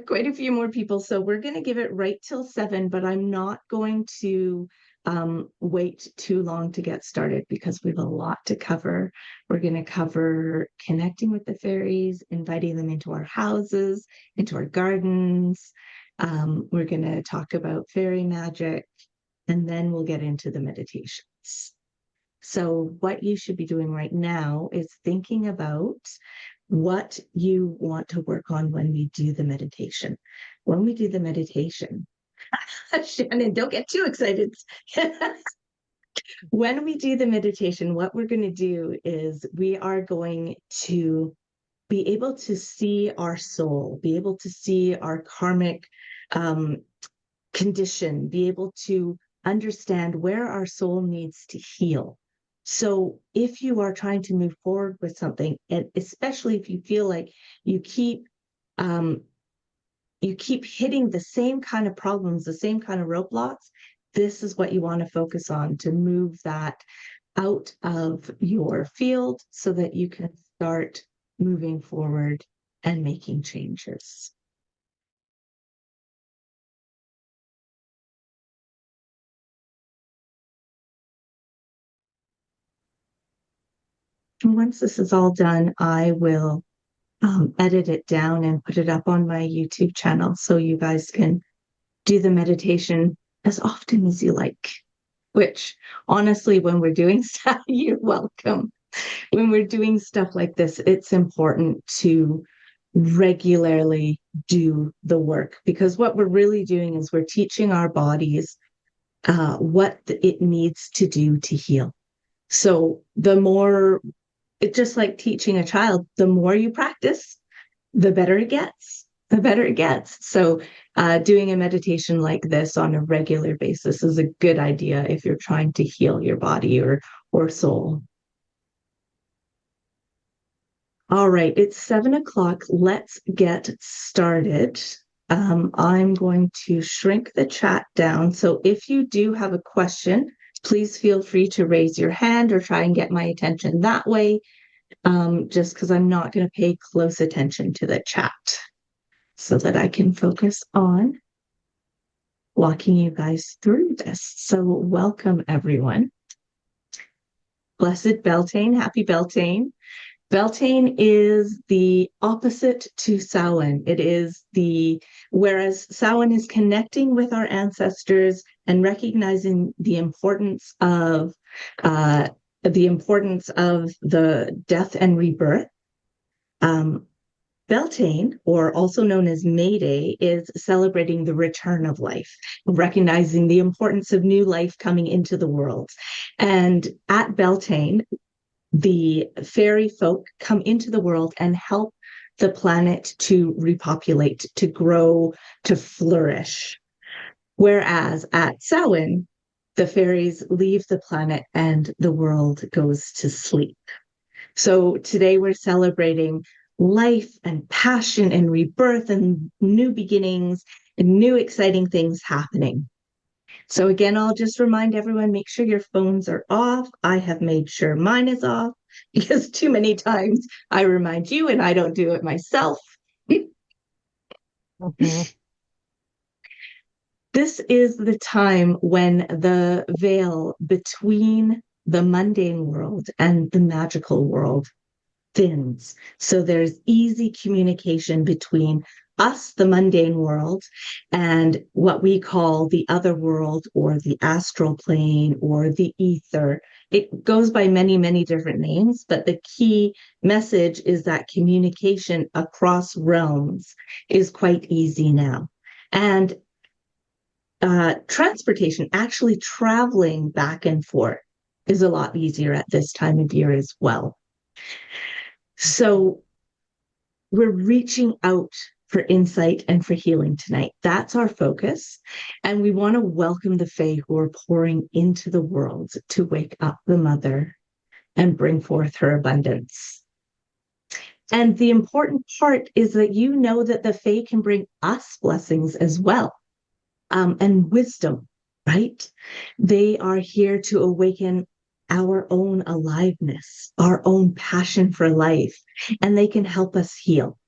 quite a few more people. So we're going to give it right till 7, but I'm not going to wait too long to get started because we have a lot to cover. We're going to cover connecting with the fairies, inviting them into our houses, into our gardens. We're going to talk about fairy magic, and then we'll get into the meditations. So what you should be doing right now is thinking about what you want to work on when we do the meditation. When we do the meditation, Shannon, don't get too excited. When we do the meditation, what we're going to do is we are going to be able to see our soul, be able to see our karmic condition, be able to understand where our soul needs to heal. So if you are trying to move forward with something, and especially if you feel like you keep hitting the same kind of problems, the same kind of roadblocks, this is what you want to focus on to move that out of your field so that you can start moving forward and making changes. And once this is all done, I will edit it down and put it up on my YouTube channel so you guys can do the meditation as often as you like. Which, honestly, when we're doing stuff, you're welcome. When we're doing stuff like this, it's important to regularly do the work because what we're really doing is we're teaching our bodies what it needs to do to heal. So the more, it's just like teaching a child, the more you practice, the better it gets. The better it gets. So, doing a meditation like this on a regular basis is a good idea if you're trying to heal your body or soul. All right, it's 7 o'clock. Let's get started. I'm going to shrink the chat down. So if you do have a question, please feel free to raise your hand or try and get my attention that way, just because I'm not going to pay close attention to the chat so that I can focus on walking you guys through this. So welcome, everyone. Blessed Beltaine, happy Beltaine. Beltaine is the opposite to Samhain. It is whereas Samhain is connecting with our ancestors and recognizing the importance of the death and rebirth. Beltaine, or also known as May Day, is celebrating the return of life, recognizing the importance of new life coming into the world. And at Beltaine, the Faerie Folk come into the world and help the planet to repopulate, to grow, to flourish. Whereas at Samhain, the fairies leave the planet and the world goes to sleep. So today we're celebrating life and passion and rebirth and new beginnings and new exciting things happening. So again, I'll just remind everyone, make sure your phones are off. I have made sure mine is off because too many times I remind you and I don't do it myself. This is the time when the veil between the mundane world and the magical world thins. So there's easy communication between us, the mundane world, and what we call the other world or the astral plane or the ether. It goes by many, many different names, but the key message is that communication across realms is quite easy now. And transportation, actually traveling back and forth, is a lot easier at this time of year as well. So we're reaching out for insight and for healing tonight. That's our focus. And we want to welcome the Fae who are pouring into the world to wake up the mother and bring forth her abundance. And the important part is that you know that the Fae can bring us blessings as well, and wisdom, right? They are here to awaken our own aliveness, our own passion for life, and they can help us heal.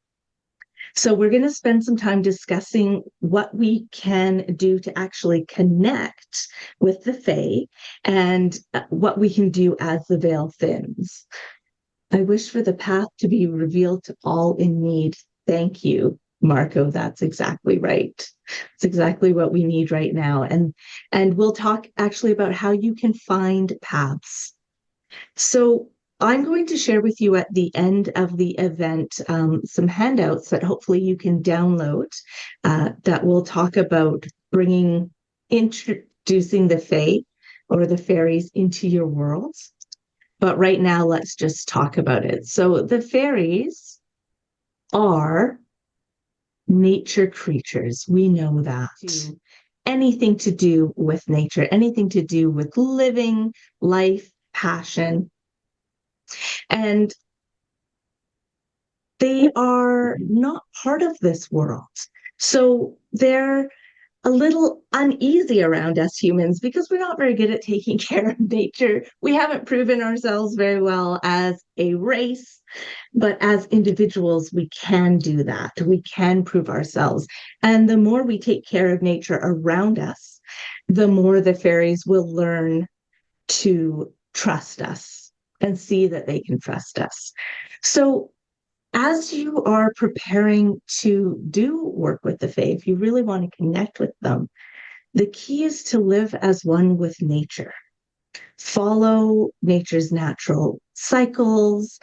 So we're going to spend some time discussing what we can do to actually connect with the Fae and what we can do as the veil thins. I wish for the path to be revealed to all in need. Thank you, Marco. That's exactly right. It's exactly what we need right now. And we'll talk actually about how you can find paths. So I'm going to share with you at the end of the event some handouts that hopefully you can download that will talk about introducing the Fae or the fairies into your world. But right now, let's just talk about it. So the fairies are nature creatures. We know that. Anything to do with nature, anything to do with living, life, passion. And they are not part of this world. So they're a little uneasy around us humans because we're not very good at taking care of nature. We haven't proven ourselves very well as a race, but as individuals, we can do that. We can prove ourselves. And the more we take care of nature around us, the more the fairies will learn to trust us and see that they can trust us. So as you are preparing to do work with the Fae, if you really want to connect with them, the key is to live as one with nature. Follow nature's natural cycles,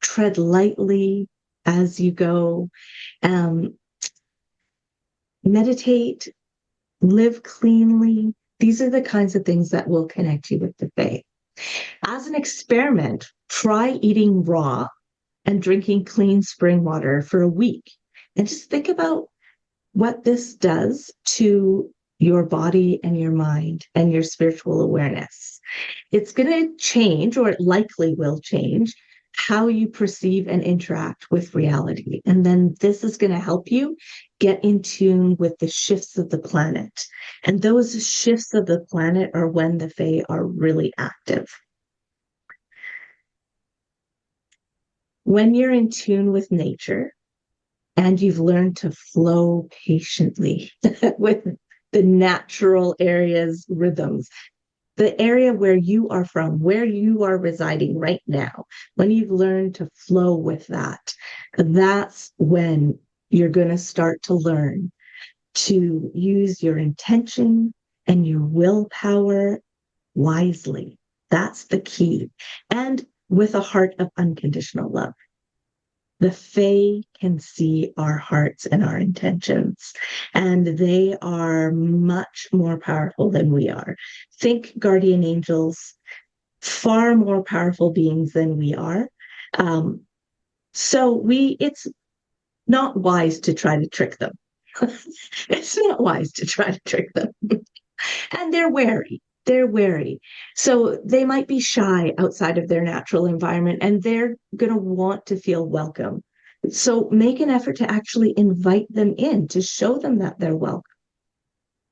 tread lightly as you go, meditate, live cleanly. These are the kinds of things that will connect you with the Fae. As an experiment, try eating raw and drinking clean spring water for a week. And just think about what this does to your body and your mind and your spiritual awareness. It's going to change, or it likely will change, how you perceive and interact with reality. And then this is going to help you get in tune with the shifts of the planet. And those shifts of the planet are when the Fae are really active. When you're in tune with nature and you've learned to flow patiently with the natural area's rhythms, the area where you are from, where you are residing right now, when you've learned to flow with that, that's when you're going to start to learn to use your intention and your willpower wisely. That's the key. And with a heart of unconditional love. The Fae can see our hearts and our intentions, and they are much more powerful than we are. Think guardian angels, far more powerful beings than we are. It's not wise to try to trick them. It's not wise to try to trick them. And they're wary. They're wary. So they might be shy outside of their natural environment, and they're going to want to feel welcome. So make an effort to actually invite them in, to show them that they're welcome.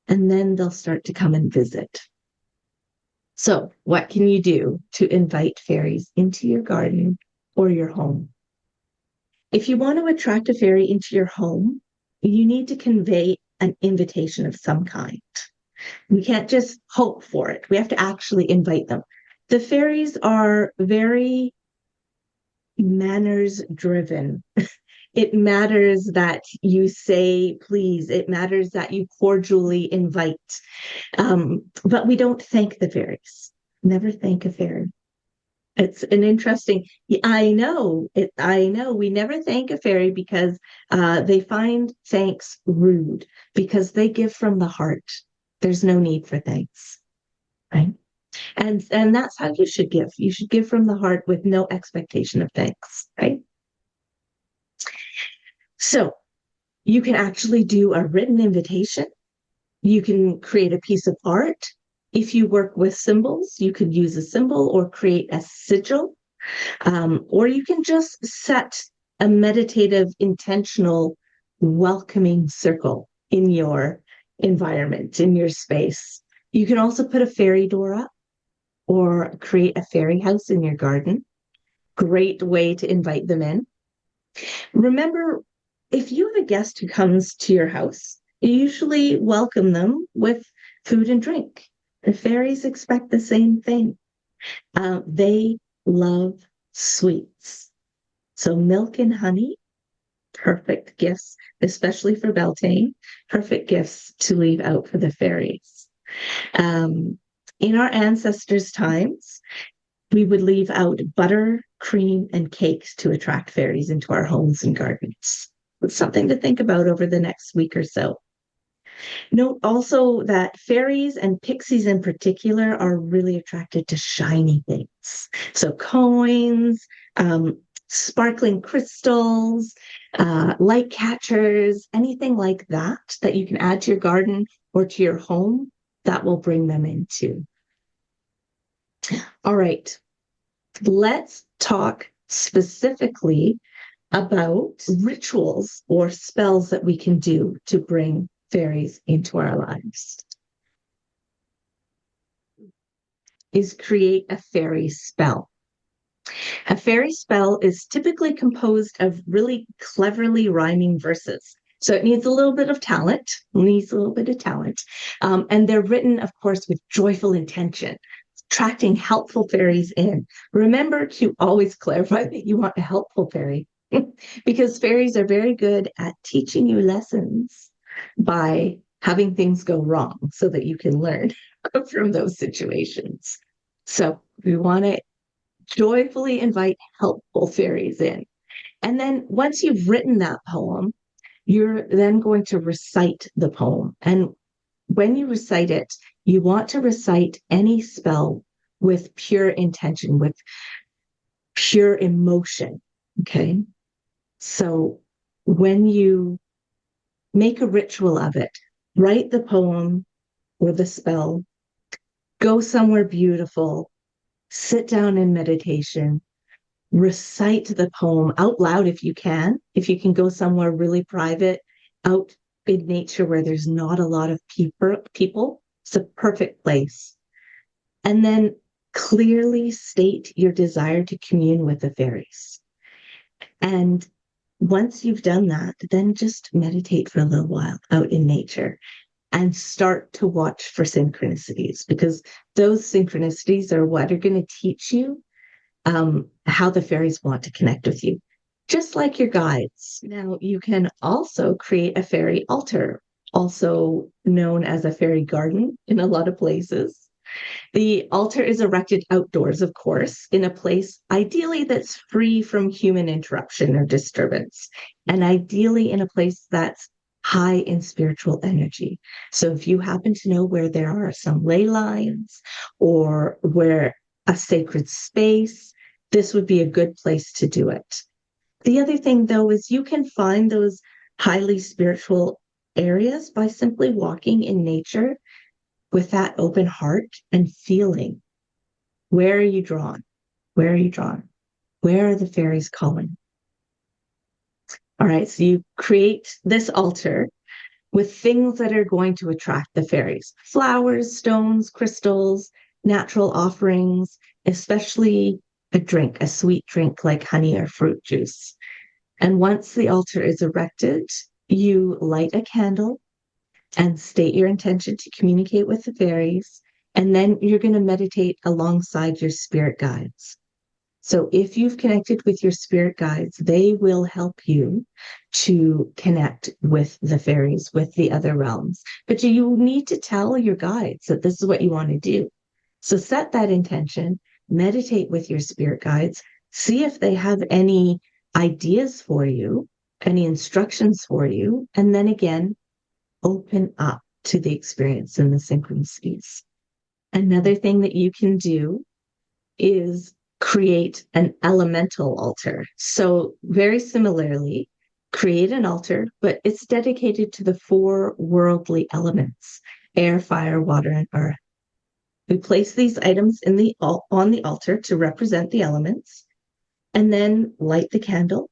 And then they'll start to come and visit. So what can you do to invite fairies into your garden or your home? If you want to attract a fairy into your home, you need to convey an invitation of some kind. We can't just hope for it. We have to actually invite them. The fairies are very manners driven. It matters that you say please. It matters that you cordially invite. But we don't thank the fairies. Never thank a fairy. It's an interesting, I know, we never thank a fairy because they find thanks rude, because they give from the heart. There's no need for thanks, right? And that's how you should give. You should give from the heart with no expectation of thanks, right? So you can actually do a written invitation. You can create a piece of art. If you work with symbols, you could use a symbol or create a sigil. Or you can just set a meditative, intentional, welcoming circle in your environment, in your space. You can also put a fairy door up or create a fairy house in your garden. Great way to invite them in. Remember, if you have a guest who comes to your house, you usually welcome them with food and drink. The fairies expect the same thing. They love sweets. So milk and honey, perfect gifts, especially for Beltaine, perfect gifts to leave out for the fairies. Um, in our ancestors' times, we would leave out butter, cream, and cakes to attract fairies into our homes and gardens. It's something to think about over the next week or so. Note also that fairies and pixies in particular are really attracted to shiny things. So coins, sparkling crystals, light catchers, anything like that that you can add to your garden or to your home, that will bring them into. All right, let's talk specifically about rituals or spells that we can do to bring fairies into our lives. Is create a fairy spell. A fairy spell is typically composed of really cleverly rhyming verses. So it needs a little bit of talent, and they're written, of course, with joyful intention, attracting helpful fairies in. Remember to always clarify that you want a helpful fairy, because fairies are very good at teaching you lessons by having things go wrong so that you can learn from those situations. So we want to joyfully invite helpful fairies in. And then once you've written that poem, you're then going to recite the poem. And when you recite it, you want to recite any spell with pure intention, with pure emotion. Okay. So when you make a ritual of it, write the poem or the spell, go somewhere beautiful, sit down in meditation, recite the poem out loud if you can. If you can go somewhere really private, out in nature where there's not a lot of people, it's a perfect place. And then clearly state your desire to commune with the fairies. And once you've done that, then just meditate for a little while out in nature and start to watch for synchronicities, because those synchronicities are what are going to teach you how the fairies want to connect with you, just like your guides. Now, you can also create a fairy altar, also known as a fairy garden in a lot of places. The altar is erected outdoors, of course, in a place ideally that's free from human interruption or disturbance, and ideally in a place that's high in spiritual energy. So if you happen to know where there are some ley lines or where a sacred space, this would be a good place to do it. The other thing, though, is you can find those highly spiritual areas by simply walking in nature with that open heart and feeling, where are you drawn? Where are you drawn? Where are the fairies calling? All right, so you create this altar with things that are going to attract the fairies: flowers, stones, crystals, natural offerings, especially a drink, a sweet drink like honey or fruit juice. And once the altar is erected, you light a candle and state your intention to communicate with the fairies. And then you're going to meditate alongside your spirit guides. So if you've connected with your spirit guides, they will help you to connect with the fairies, with the other realms. But you need to tell your guides that this is what you want to do. So set that intention, meditate with your spirit guides, see if they have any ideas for you, any instructions for you, and then again, open up to the experience and the synchronicities. Another thing that you can do is create an elemental altar. So, very similarly, create an altar, but it's dedicated to the four worldly elements: air, fire, water, and earth. We place these items on the altar to represent the elements, and then light the candle,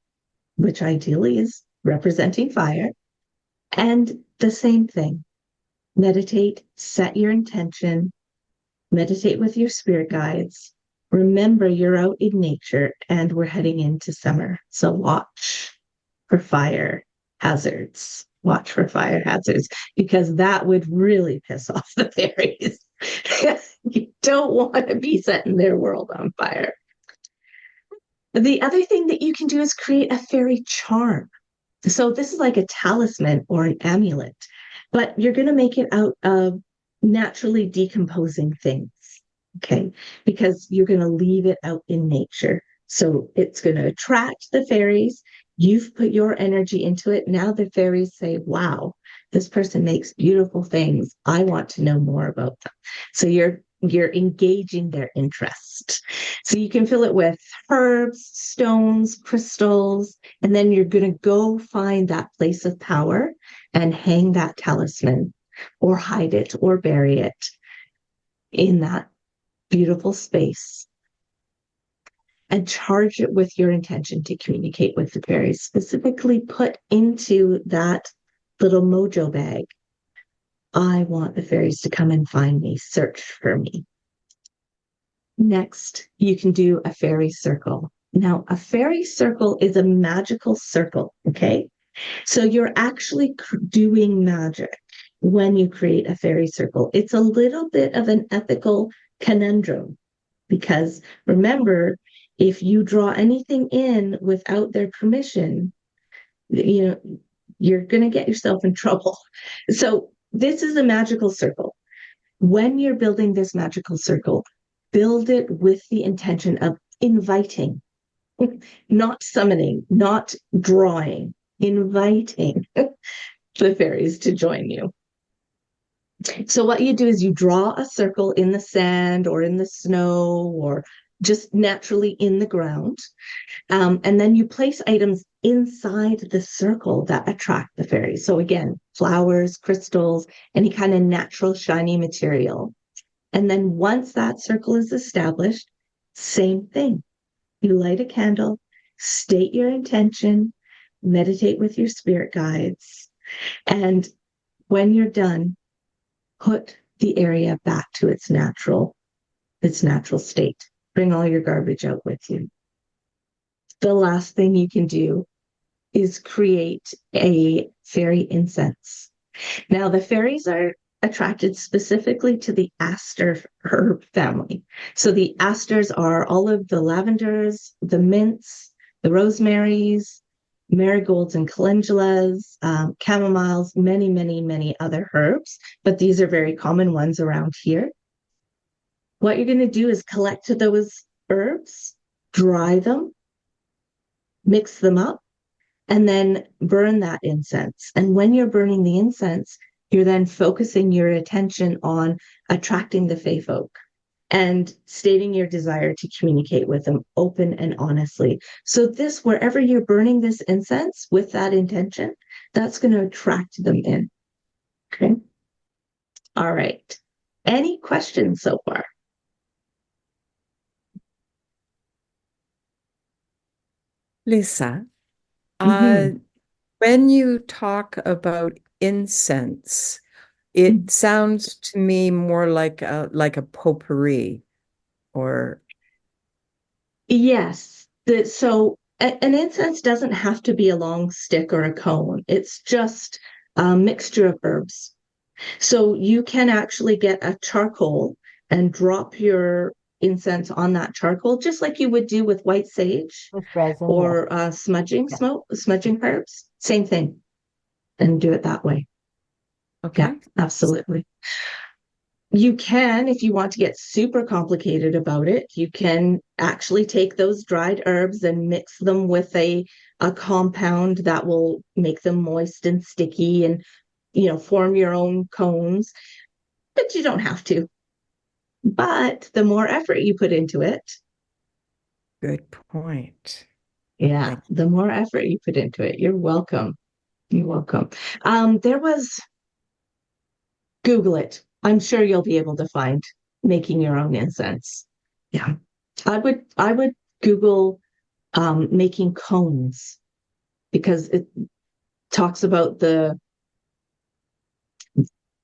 which ideally is representing fire, and the same thing. Meditate, set your intention, meditate with your spirit guides. Remember, you're out in nature and we're heading into summer. So watch for fire hazards. Watch for fire hazards, because that would really piss off the fairies. You don't want to be setting their world on fire. The other thing that you can do is create a fairy charm. So this is like a talisman or an amulet, but you're going to make it out of naturally decomposing things. Okay. Because you're going to leave it out in nature. So it's going to attract the fairies. You've put your energy into it. Now the fairies say, wow, this person makes beautiful things. I want to know more about them. So you're engaging their interest. So you can fill it with herbs, stones, crystals, and then you're going to go find that place of power and hang that talisman or hide it or bury it in that beautiful space and charge it with your intention to communicate with the fairies. Specifically put into that little mojo bag, I want the fairies to come and find me, search for me. Next, you can do a fairy circle. Now, a fairy circle is a magical circle, okay? So you're actually doing magic when you create a fairy circle. It's a little bit of an ethical conundrum because remember, if you draw anything in without their permission, you're going to get yourself in trouble. So this is a magical circle. When you're building this magical circle, build it with the intention of inviting, not summoning, not drawing, inviting the fairies to join you. So what you do is you draw a circle in the sand or in the snow or just naturally in the ground. And then you place items inside the circle that attract the fairies. So again, flowers, crystals, any kind of natural shiny material. And then once that circle is established, same thing. You light a candle, state your intention, meditate with your spirit guides. And when you're done, put the area back to its natural state. Bring all your garbage out with you. The last thing you can do is create a fairy incense. Now, the fairies are attracted specifically to the aster herb family. So the asters are all of the lavenders, the mints, the rosemaries, marigolds and calendulas, chamomiles, many, many, many other herbs, but these are very common ones around here. What you're going to do is collect those herbs, dry them, mix them up, and then burn that incense. And when you're burning the incense, you're then focusing your attention on attracting the Fae folk and stating your desire to communicate with them open and honestly. So this, wherever you're burning this incense with that intention, that's going to attract them in. Okay. All right. Any questions so far? Lisa, Mm-hmm. when you talk about incense, it sounds to me more like a potpourri or Yes. So an incense doesn't have to be a long stick or a cone. It's just a mixture of herbs. So you can actually get a charcoal and drop your incense on that charcoal, just like you would do with white sage With resin, yeah. or smudging herbs. Same thing, and do it that way. Yeah, okay. absolutely. You can, if you want to get super complicated about it, you can actually take those dried herbs and mix them with a compound that will make them moist and sticky and, form your own cones, but you don't have to. But the more effort you put into it, Good point. yeah, the more effort you put into it, you're welcome. You're welcome. Google it. I'm sure you'll be able to find making your own incense. Yeah. I would Google making cones because it talks about the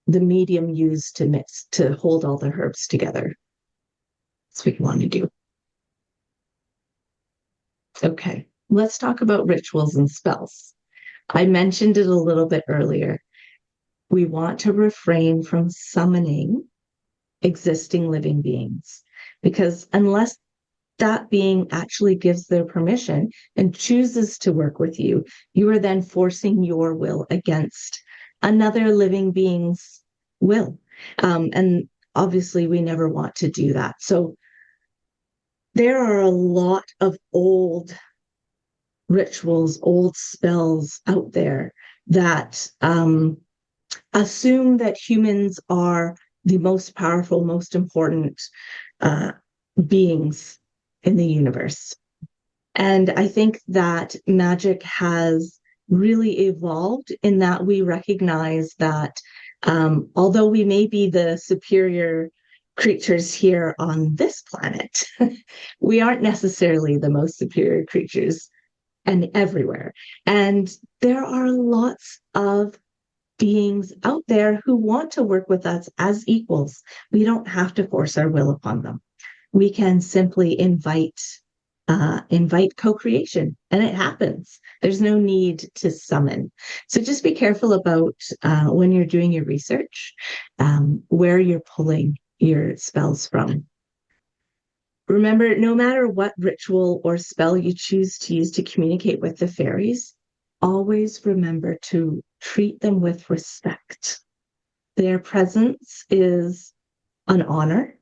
medium used to mix to hold all the herbs together. That's what you want to do. Okay, let's talk about rituals and spells. I mentioned it a little bit earlier. We want to refrain from summoning existing living beings because unless that being actually gives their permission and chooses to work with you, you are then forcing your will against another living being's will. And obviously, we never want to do that. So there are a lot of old rituals, old spells out there that assume that humans are the most powerful, most important uh, beings in the universe. And I think that magic has really evolved in that we recognize that although we may be the superior creatures here on this planet, we aren't necessarily the most superior creatures and everywhere. And there are lots of beings out there who want to work with us as equals. We don't have to force our will upon them. We can simply invite co-creation, and it happens. There's no need to summon. So just be careful about when you're doing your research, where you're pulling your spells from. Remember, no matter what ritual or spell you choose to use to communicate with the fairies, always remember to treat them with respect. Their presence is an honor.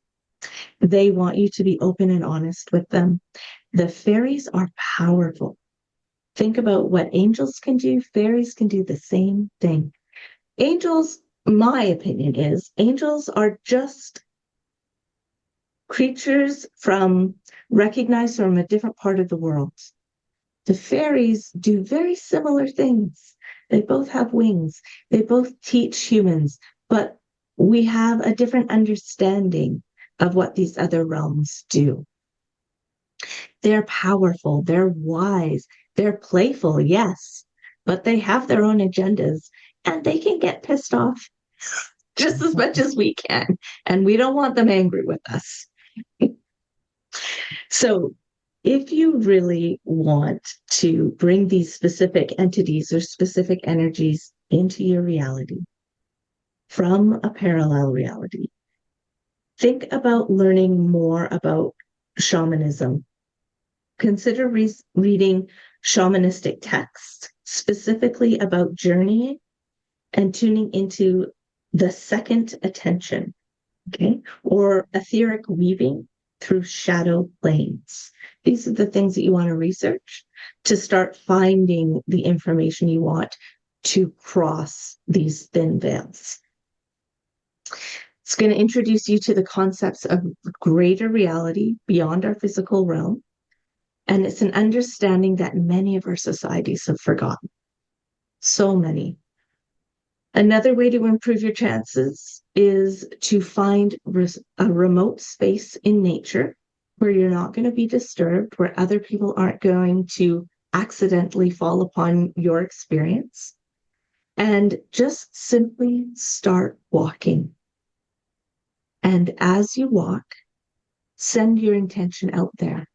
They want you to be open and honest with them. The fairies are powerful. Think about what angels can do. Fairies can do the same thing. Angels, my opinion is, angels are just creatures recognized from a different part of the world. The fairies do very similar things. They both have wings. They both teach humans, but we have a different understanding of what these other realms do. They're powerful, they're wise, they're playful, yes, but they have their own agendas and they can get pissed off just as much as we can. And we don't want them angry with us. So, if you really want to bring these specific entities or specific energies into your reality from a parallel reality, think about learning more about shamanism. Consider reading shamanistic texts, specifically about journeying and tuning into the second attention, okay, or etheric weaving through shadow planes. These are the things that you want to research to start finding the information you want to cross these thin veils. It's going to introduce you to the concepts of greater reality beyond our physical realm. And it's an understanding that many of our societies have forgotten. So many. Another way to improve your chances is to find a remote space in nature where you're not going to be disturbed, where other people aren't going to accidentally fall upon your experience. And just simply start walking. And as you walk, send your intention out there.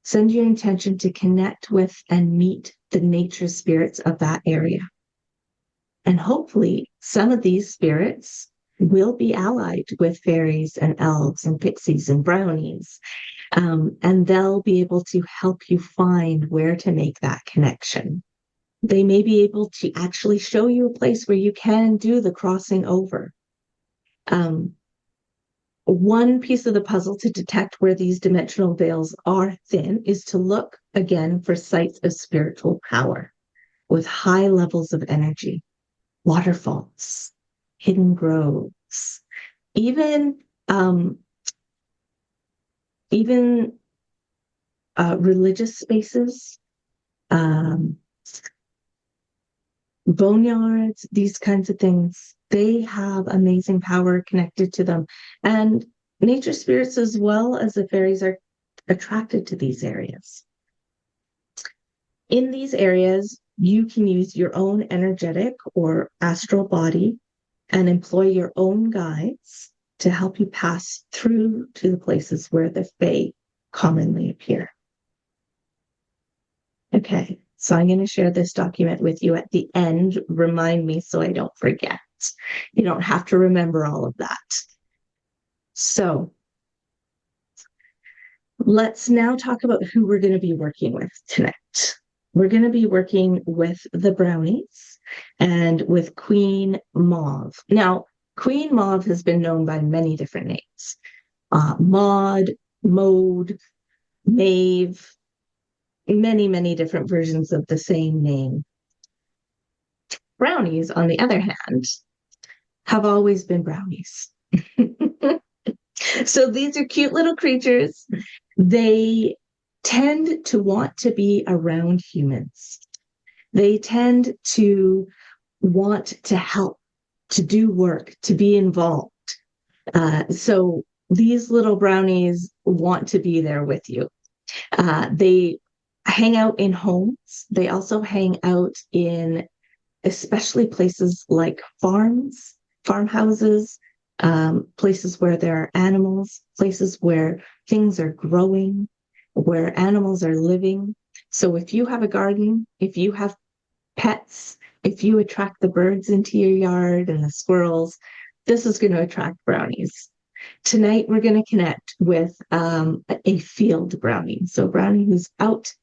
Send your intention to connect with and meet the nature spirits of that area. And hopefully, some of these spirits will be allied with fairies and elves and pixies and brownies. And they'll be able to help you find where to make that connection. They may be able to actually show you a place where you can do the crossing over. One piece of the puzzle to detect where these dimensional veils are thin is to look again for sites of spiritual power with high levels of energy, waterfalls, hidden groves, even even religious spaces, um, boneyards, these kinds of things. They have amazing power connected to them. And nature spirits, as well as the fairies, are attracted to these areas. In these areas, you can use your own energetic or astral body and employ your own guides to help you pass through to the places where the fae commonly appear. Okay, So I'm going to share this document with you at the end. Remind me so I don't forget. You don't have to remember all of that. So let's now talk about who we're going to be working with tonight. We're going to be working with the brownies and with Queen Mauve. Now, Queen Mauve has been known by many different names. Maud, Mode, Maeve, many, many different versions of the same name. Brownies, on the other hand, have always been brownies. So these are cute little creatures. They tend to want to be around humans. They tend to want to help, to do work, to be involved. So these little brownies want to be there with you. They hang out in homes. They also hang out in especially places like farms, farmhouses, places where there are animals, places where things are growing, where animals are living. So if you have a garden, if you have pets, if you attract the birds into your yard and the squirrels, this is going to attract brownies. Tonight, we're going to connect with a field brownie. So, a brownie who's out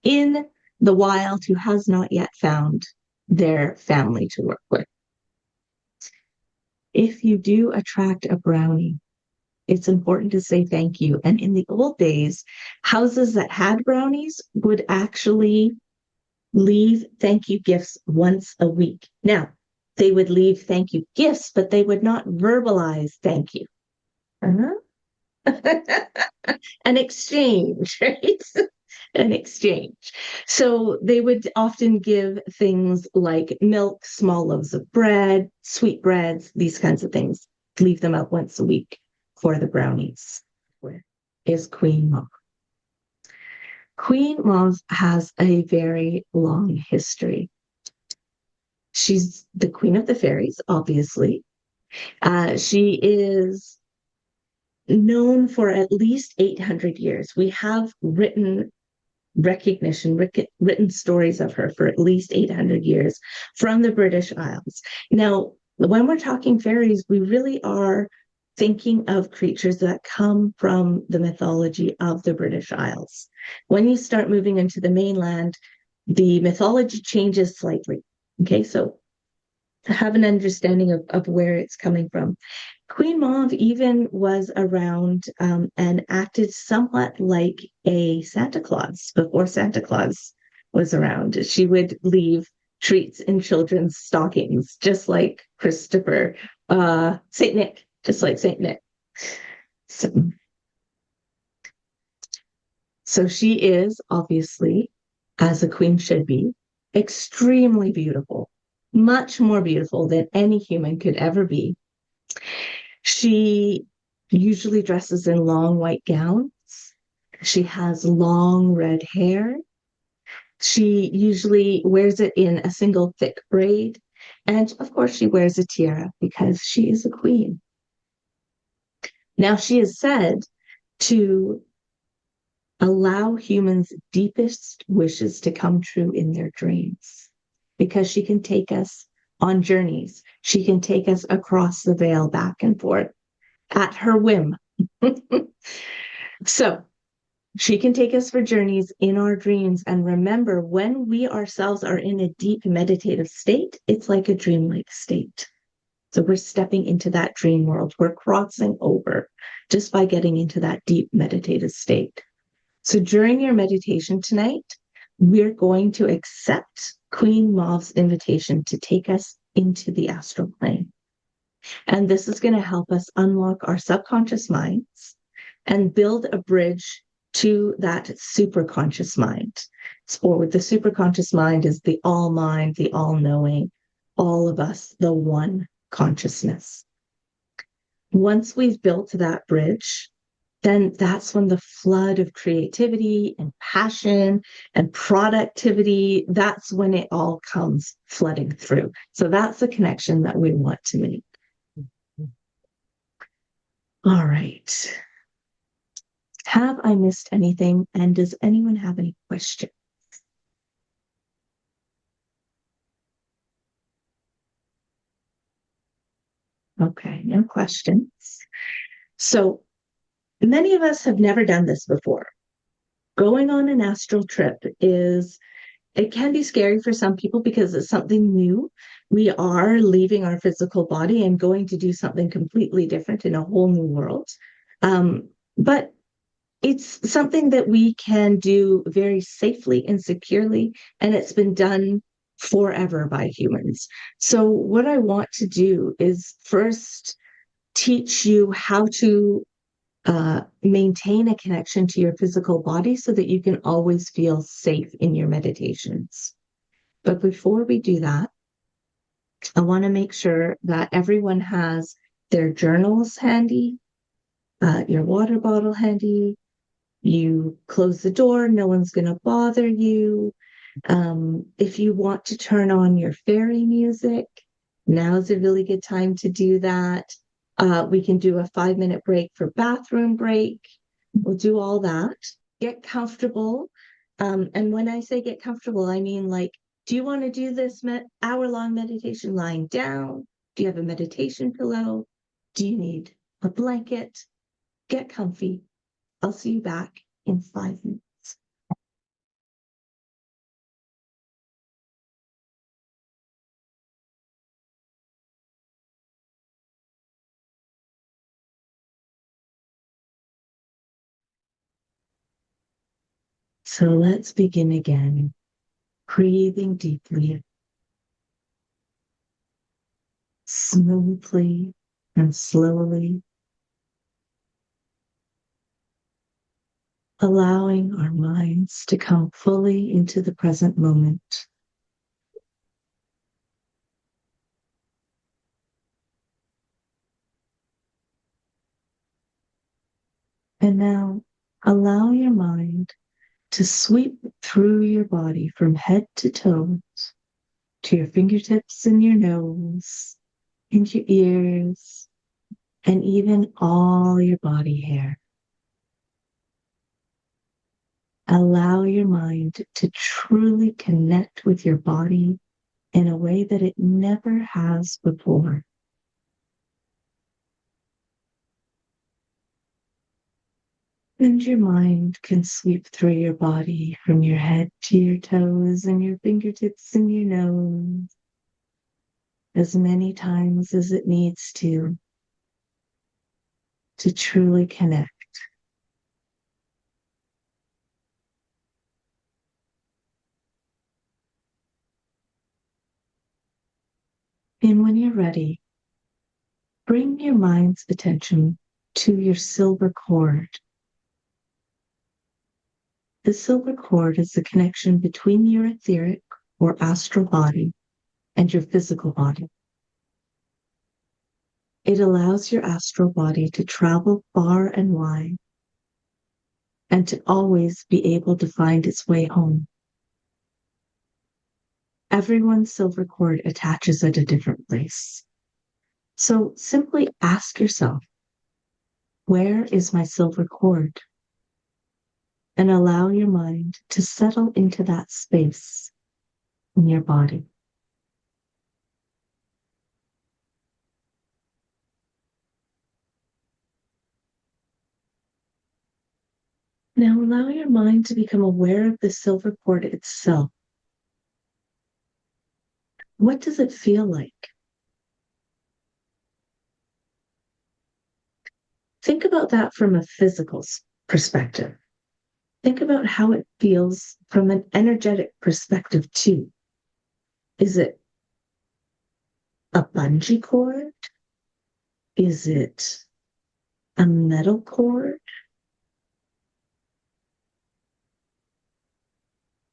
in the wild who has not yet found their family to work with. If you do attract a brownie, it's important to say thank you. And in the old days, houses that had brownies would actually leave thank you gifts once a week. Now, they would leave thank you gifts, but they would not verbalize thank you. An exchange, right? An exchange. So they would often give things like milk, small loaves of bread, sweetbreads, these kinds of things. Leave them out once a week for the brownies. Where is Queen Mauve? Queen Mauve has a very long history. She's the queen of the fairies, obviously. She is known for at least 800 years. We have written written stories of her for at least 800 years from the British Isles. Now, when we're talking fairies, we really are thinking of creatures that come from the mythology of the British Isles. When you start moving into the mainland, the mythology changes slightly. Okay, so to have an understanding of where it's coming from. Queen Mauve even was around and acted somewhat like a Santa Claus before Santa Claus was around. She would leave treats in children's stockings, just like Christopher, Saint Nick, just like Saint Nick. So she is obviously, as a queen should be, extremely beautiful, much more beautiful than any human could ever be. She usually dresses in long white gowns. She has long red hair. She usually wears it in a single thick braid. And of course, she wears a tiara because she is a queen. Now, she is said to allow humans' deepest wishes to come true in their dreams because she can take us on journeys. She can take us across the veil back and forth at her whim. So she can take us for journeys in our dreams. And remember, when we ourselves are in a deep meditative state, it's like a dreamlike state. So we're stepping into that dream world. We're crossing over just by getting into that deep meditative state. So during your meditation tonight, we're going to accept Queen Mauve's invitation to take us into the astral plane. And this is going to help us unlock our subconscious minds and build a bridge to that superconscious mind. Or the superconscious mind is the all mind, the all knowing, all of us, the one consciousness. Once we've built that bridge, then that's when the flood of creativity and passion and productivity, that's when it all comes flooding through. So that's the connection that we want to make. All right. Have I missed anything? And does anyone have any questions? Okay, no questions. So many of us have never done this before. Going on an astral trip it can be scary for some people because it's something new. We are leaving our physical body and going to do something completely different in a whole new world. But it's something that we can do very safely and securely, and it's been done forever by humans. So, what I want to do is first teach you how to maintain a connection to your physical body so that you can always feel safe in your meditations. But before we do that, I want to make sure that everyone has their journals handy, your water bottle handy. You close the door, no one's going to bother you. If you want to turn on your fairy music, now's a really good time to do that. We can do a 5-minute break for bathroom break. We'll do all that. Get comfortable. And when I say get comfortable, I mean like, do you want to do this hour-long meditation lying down? Do you have a meditation pillow? Do you need a blanket? Get comfy. I'll see you back in 5 minutes. So let's begin again, breathing deeply, smoothly, and slowly, allowing our minds to come fully into the present moment. And now allow your mind to sweep through your body from head to toes, to your fingertips and your nose, and your ears, and even all your body hair. Allow your mind to truly connect with your body in a way that it never has before. And your mind can sweep through your body from your head to your toes and your fingertips and your nose as many times as it needs to truly connect. And when you're ready, bring your mind's attention to your silver cord. The silver cord is the connection between your etheric or astral body and your physical body. It allows your astral body to travel far and wide and to always be able to find its way home. Everyone's silver cord attaches at a different place. So simply ask yourself, where is my silver cord? And allow your mind to settle into that space in your body. Now allow your mind to become aware of the silver cord itself. What does it feel like? Think about that from a physical perspective. Think about how it feels from an energetic perspective too. Is it a bungee cord? Is it a metal cord?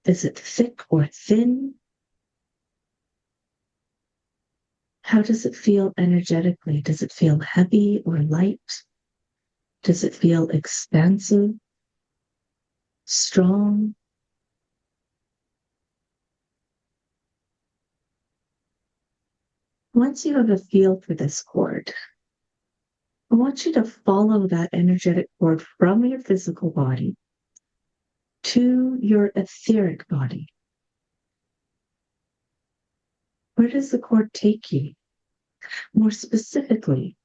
Is it thick or thin? How does it feel energetically? Does it feel heavy or light? Does it feel expansive, strong? Once you have a feel for this cord, I want you to follow that energetic cord from your physical body to your etheric body. Where does the cord take you? More specifically,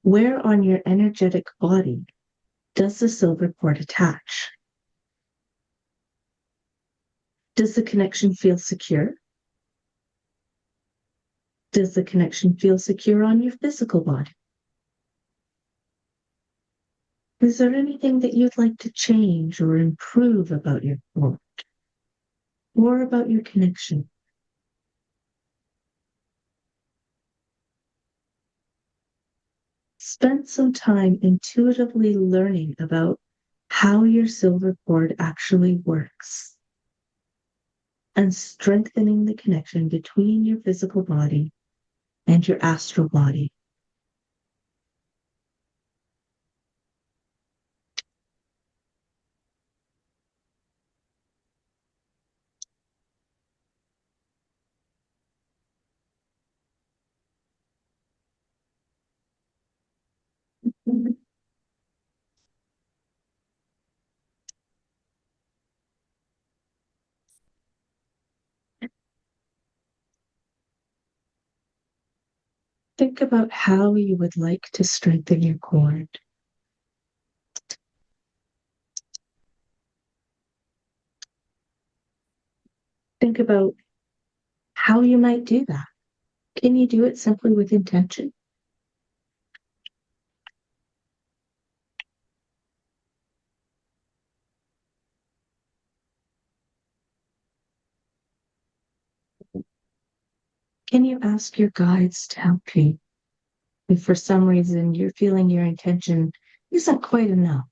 where on your energetic body does the silver cord attach? Does the connection feel secure? Does the connection feel secure on your physical body? Is there anything that you'd like to change or improve about your cord or about your connection? Spend some time intuitively learning about how your silver cord actually works and strengthening the connection between your physical body and your astral body. Think about how you would like to strengthen your cord. Think about how you might do that. Can you do it simply with intention? Can you ask your guides to help you if for some reason you're feeling your intention isn't quite enough?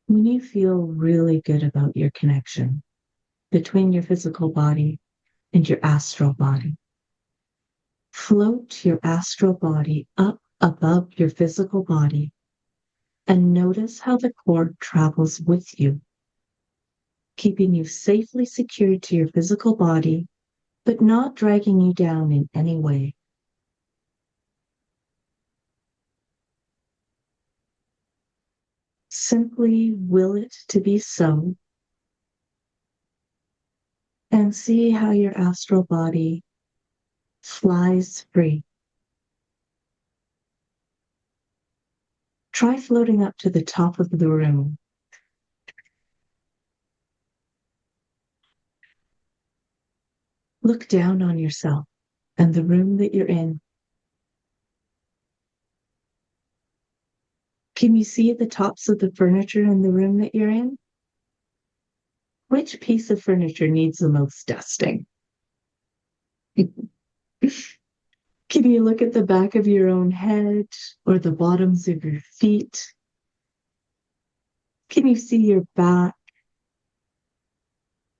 When you feel really good about your connection between your physical body and your astral body, float your astral body up above your physical body and notice how the cord travels with you, keeping you safely secured to your physical body, but not dragging you down in any way. Simply will it to be so, and see how your astral body flies free. Try floating up to the top of the room. Look down on yourself and the room that you're in. Can you see the tops of the furniture in the room that you're in? Which piece of furniture needs the most dusting? Can you look at the back of your own head or the bottoms of your feet? Can you see your back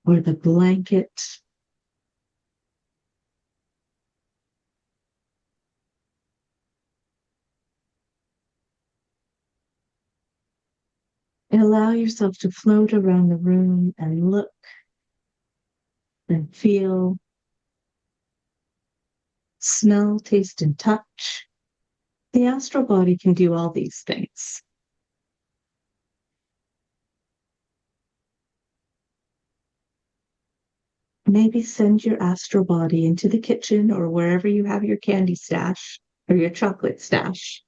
or the blanket? And allow yourself to float around the room and look and feel, smell, taste, and touch. The astral body can do all these things. Maybe send your astral body into the kitchen or wherever you have your candy stash or your chocolate stash.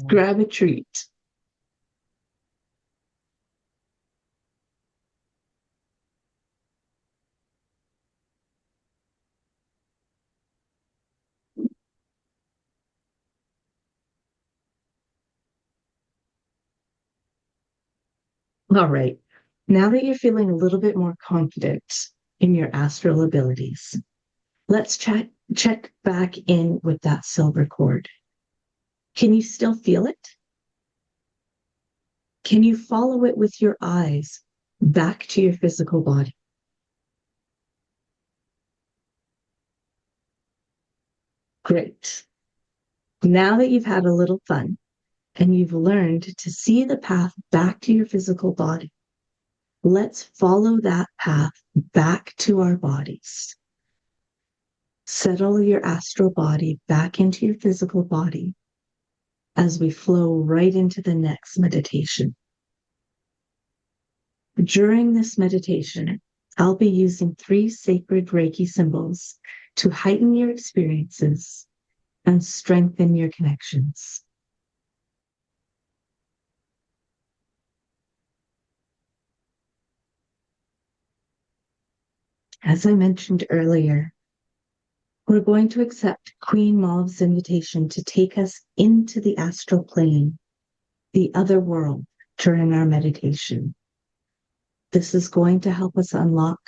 Grab a treat. All right. Now that you're feeling a little bit more confident in your astral abilities, let's check back in with that silver cord. Can you still feel it? Can you follow it with your eyes back to your physical body? Great. Now that you've had a little fun and you've learned to see the path back to your physical body, let's follow that path back to our bodies. Settle your astral body back into your physical body as we flow right into the next meditation. During this meditation, I'll be using 3 sacred Reiki symbols to heighten your experiences and strengthen your connections. As I mentioned earlier, we're going to accept Queen Mauve's invitation to take us into the astral plane, the other world, during our meditation. This is going to help us unlock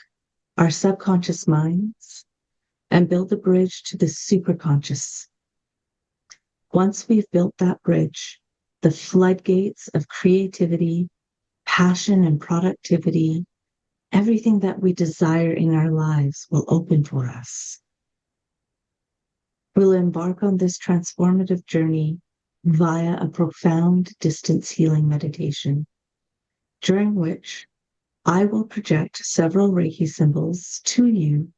our subconscious minds and build a bridge to the superconscious. Once we've built that bridge, the floodgates of creativity, passion, and productivity, everything that we desire in our lives will open for us. We'll embark on this transformative journey via a profound distance healing meditation, during which I will project several Reiki symbols to you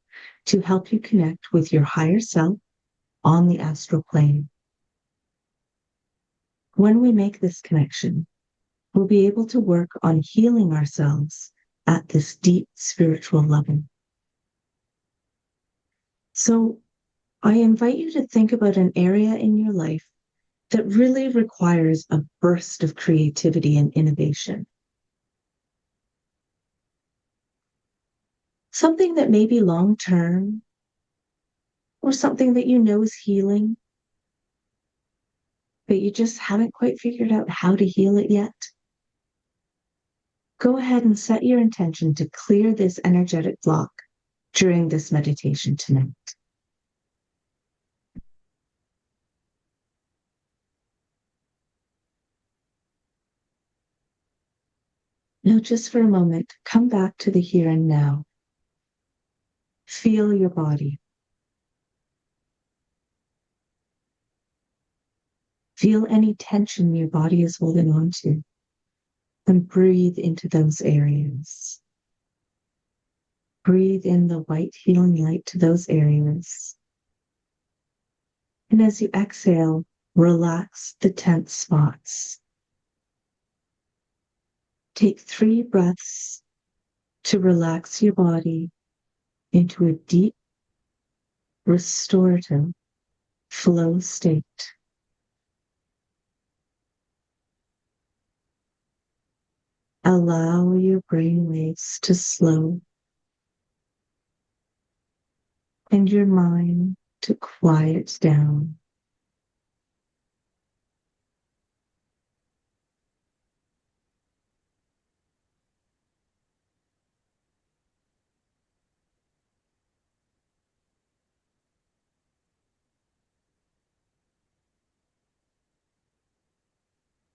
to help you connect with your higher self on the astral plane. When we make this connection, we'll be able to work on healing ourselves at this deep spiritual level. So I invite you to think about an area in your life that really requires a burst of creativity and innovation. Something that may be long-term, or something that you know is healing, but you just haven't quite figured out how to heal it yet. Go ahead and set your intention to clear this energetic block during this meditation tonight. Now, just for a moment, come back to the here and now. Feel your body. Feel any tension your body is holding on to, and breathe into those areas. Breathe in the white healing light to those areas. And as you exhale, relax the tense spots. Take 3 breaths to relax your body into a deep, restorative flow state. Allow your brain waves to slow and your mind to quiet down.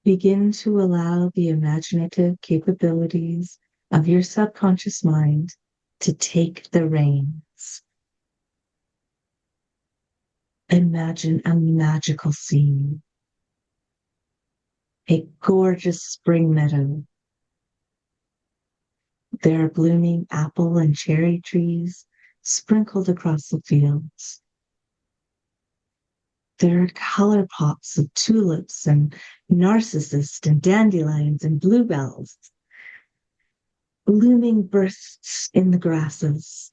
Begin to allow the imaginative capabilities of your subconscious mind to take the reins. Imagine a magical scene, a gorgeous spring meadow. There are blooming apple and cherry trees sprinkled across the fields. There are color pops of tulips and narcissus and dandelions and bluebells. Blooming bursts in the grasses.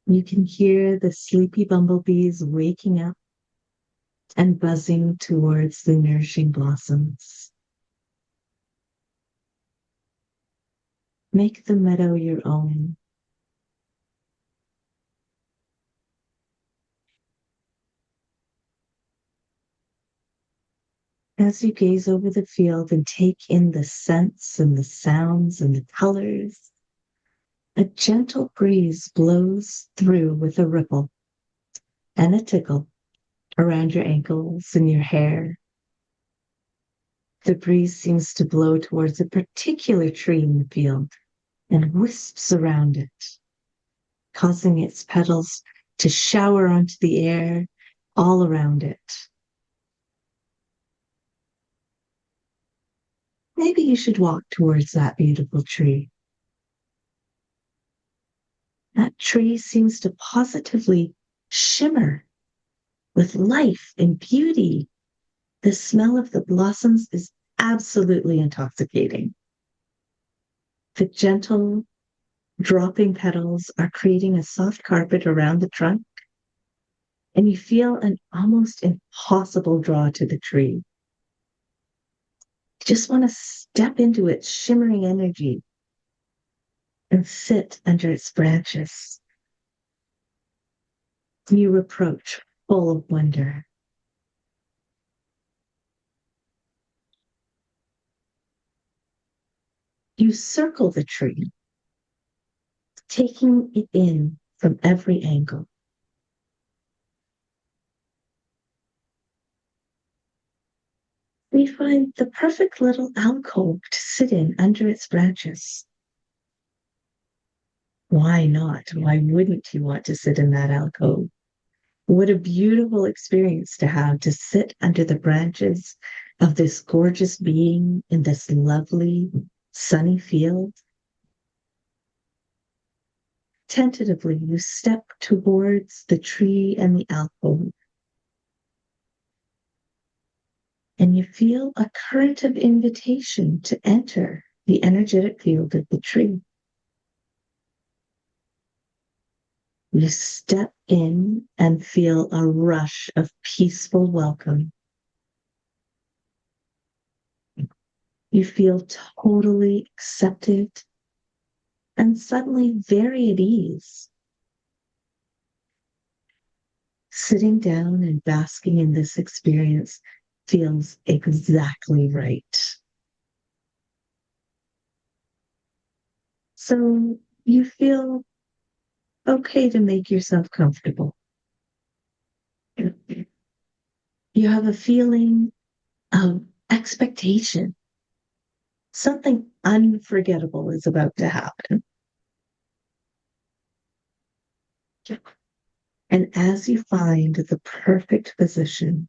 You can hear the sleepy bumblebees waking up and buzzing towards the nourishing blossoms. Make the meadow your own. As you gaze over the field and take in the scents and the sounds and the colors, a gentle breeze blows through with a ripple and a tickle around your ankles and your hair. The breeze seems to blow towards a particular tree in the field and wisps around it, causing its petals to shower onto the air all around it. Maybe you should walk towards that beautiful tree. That tree seems to positively shimmer with life and beauty The smell of the blossoms is absolutely intoxicating. The gentle dropping petals are creating a soft carpet around the trunk, and you feel an almost impossible draw to the tree. You just want to step into its shimmering energy and sit under its branches. You approach full of wonder. You circle the tree, taking it in from every angle. We find the perfect little alcove to sit in under its branches. Why not? Why wouldn't you want to sit in that alcove? What a beautiful experience to sit under the branches of this gorgeous being in this lovely sunny field. Tentatively, you step towards the tree and the alcove, and you feel a current of invitation to enter the energetic field of the tree. You step in and feel a rush of peaceful welcome. You feel totally accepted and suddenly very at ease. Sitting down and basking in this experience feels exactly right. So you feel okay to make yourself comfortable. You have a feeling of expectation. Something unforgettable is about to happen. And as you find the perfect position,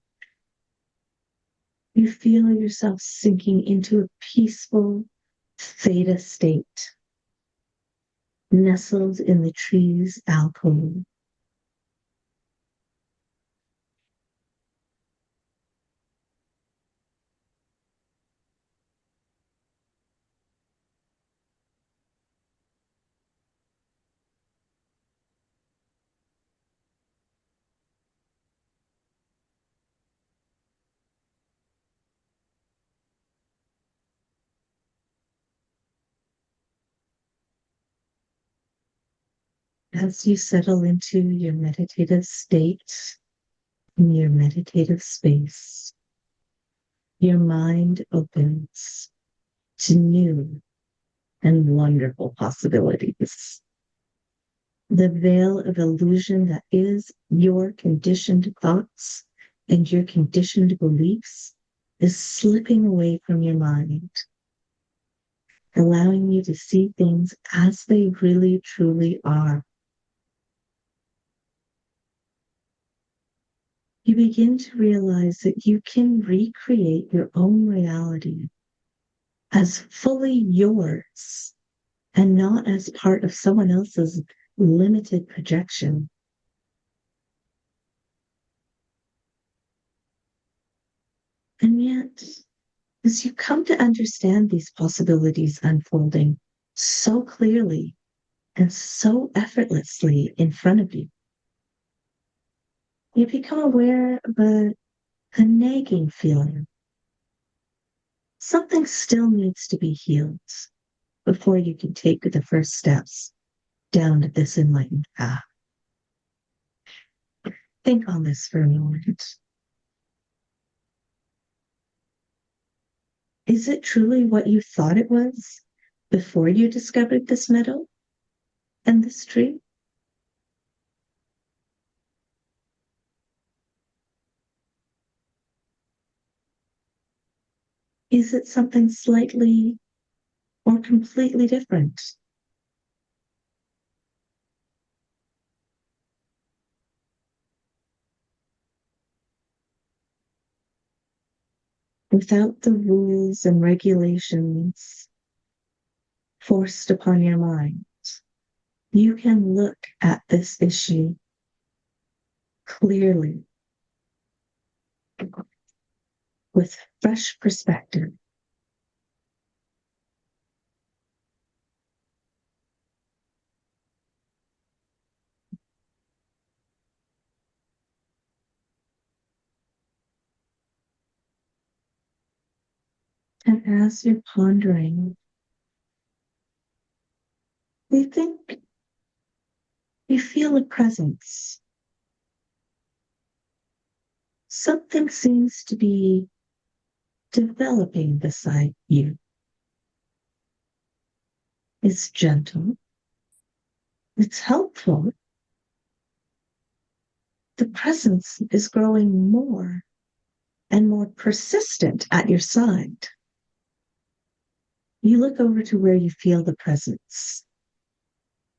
you feel yourself sinking into a peaceful theta state, nestled in the tree's alcove. As you settle into your meditative state, in your meditative space, your mind opens to new and wonderful possibilities. The veil of illusion that is your conditioned thoughts and your conditioned beliefs is slipping away from your mind, allowing you to see things as they really truly are. You begin to realize that you can recreate your own reality as fully yours and not as part of someone else's limited projection. And yet, as you come to understand these possibilities unfolding so clearly and so effortlessly in front of you, you become aware of a nagging feeling. Something still needs to be healed before you can take the first steps down this enlightened path. Think on this for a moment. Is it truly what you thought it was before you discovered this meadow and this tree? Is it something slightly or completely different? Without the rules and regulations forced upon your mind, you can look at this issue clearly with fresh perspective. And as you're pondering, you think you feel a presence. Something seems to be developing beside you. It's gentle. It's helpful. The presence is growing more and more persistent at your side. You look over to where you feel the presence.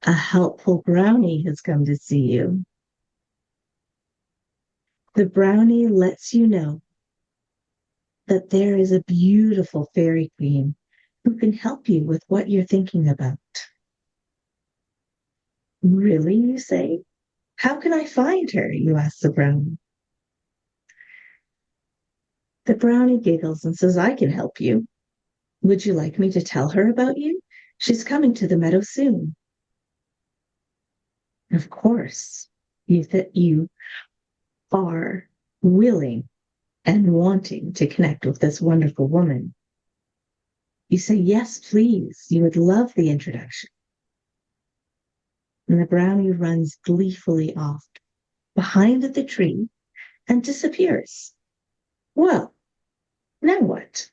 A helpful brownie has come to see you. The brownie lets you know that there is a beautiful fairy queen who can help you with what you're thinking about. Really, you say? How can I find her? You ask the brownie. The brownie giggles and says, I can help you. Would you like me to tell her about you? She's coming to the meadow soon. Of course, you are willing and wanting to connect with this wonderful woman. You say, yes, please. You would love the introduction. And the brownie runs gleefully off behind the tree and disappears. Well, now what?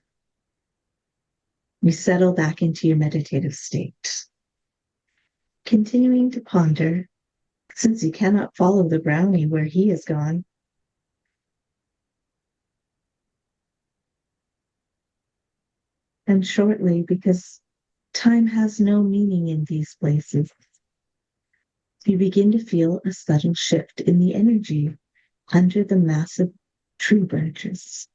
You settle back into your meditative state, continuing to ponder, since you cannot follow the brownie where he is gone. And shortly, because time has no meaning in these places, you begin to feel a sudden shift in the energy under the massive tree branches.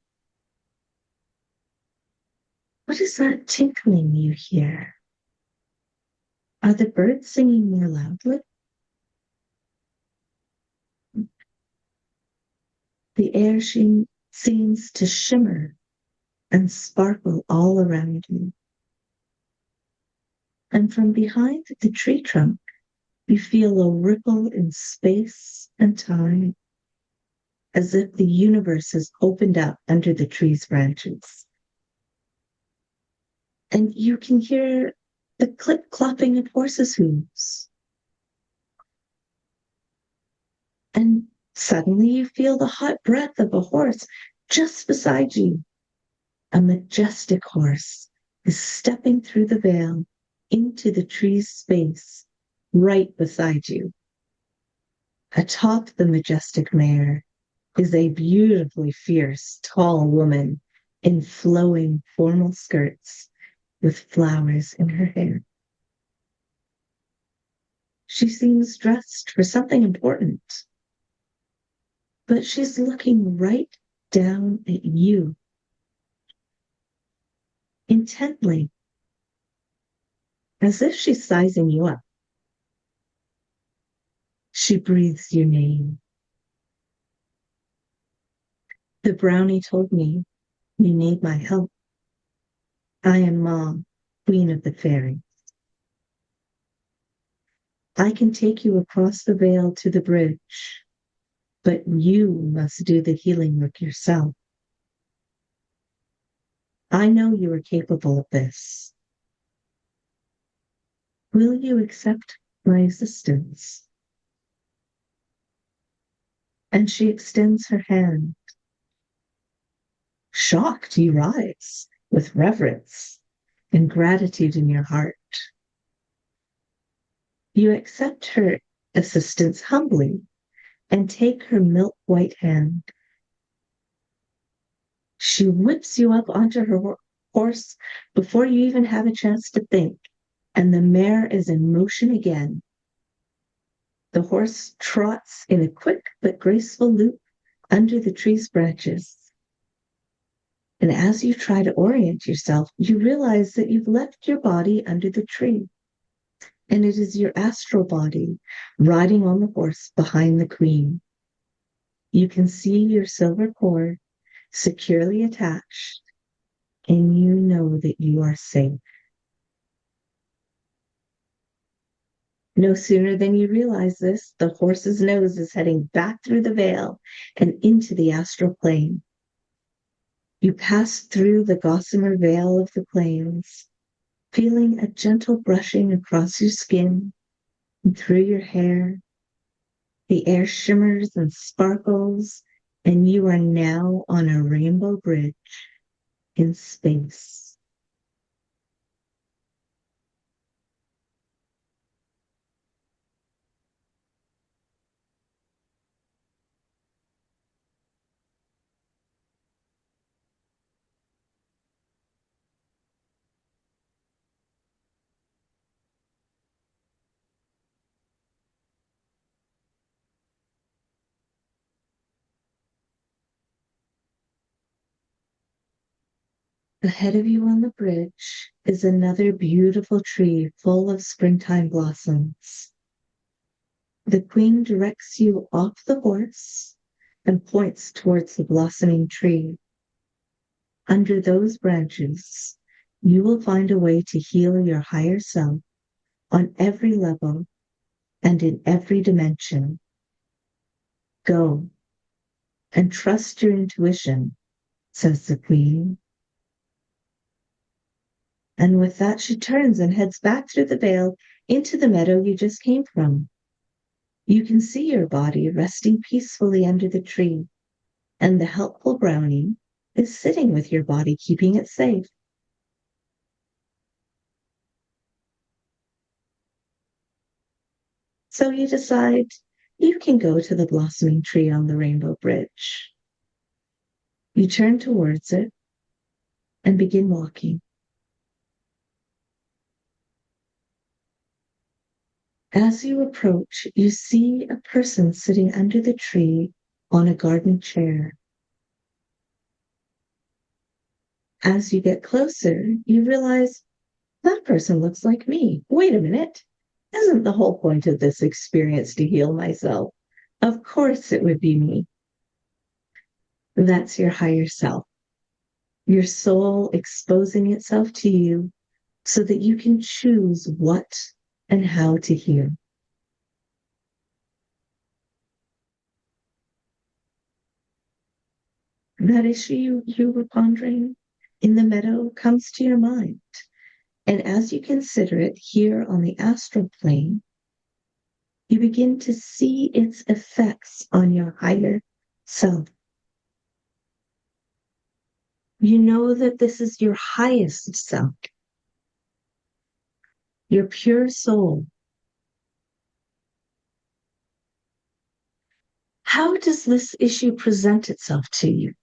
What is that tinkling you hear? Are the birds singing more loudly? The air seems to shimmer and sparkle all around you. And from behind the tree trunk, you feel a ripple in space and time, as if the universe has opened up under the tree's branches. And you can hear the clip-clopping of horses' hooves. And suddenly you feel the hot breath of a horse just beside you. A majestic horse is stepping through the veil into the tree's space right beside you. Atop the majestic mare is a beautifully fierce, tall woman in flowing formal skirts with flowers in her hair. She seems dressed for something important, but she's looking right down at you intently, as if she's sizing you up. She breathes your name. The brownie told me you need my help. I am Mom, Queen of the Fairies. I can take you across the veil to the bridge, but you must do the healing work yourself. I know you are capable of this. Will you accept my assistance? And she extends her hand. Shocked, you rise with reverence and gratitude in your heart. You accept her assistance humbly and take her milk white hand. She whips you up onto her horse before you even have a chance to think, and the mare is in motion again. The horse trots in a quick but graceful loop under the tree's branches. And as you try to orient yourself, you realize that you've left your body under the tree, and it is your astral body riding on the horse behind the queen. You can see your silver cord securely attached, and you know that you are safe. No sooner than you realize this, the horse's nose is heading back through the veil and into the astral plane. You pass through the gossamer veil of the plains, feeling a gentle brushing across your skin and through your hair. The air shimmers and sparkles, and you are now on a rainbow bridge in space. Ahead of you on the bridge is another beautiful tree full of springtime blossoms. The queen directs you off the horse and points towards the blossoming tree. Under those branches, you will find a way to heal your higher self on every level and in every dimension. Go and trust your intuition, says the queen. And with that, she turns and heads back through the veil into the meadow you just came from. You can see your body resting peacefully under the tree, and the helpful brownie is sitting with your body, keeping it safe. So you decide you can go to the blossoming tree on the rainbow bridge. You turn towards it and begin walking. As you approach, you see a person sitting under the tree on a garden chair. As you get closer, you realize that person looks like me. Wait a minute. Isn't the whole point of this experience to heal myself? Of course it would be me. That's your higher self, your soul exposing itself to you so that you can choose what and how to heal. That issue you were pondering in the meadow comes to your mind. And as you consider it here on the astral plane, you begin to see its effects on your higher self. You know that this is your highest self, your pure soul. How does this issue present itself to you?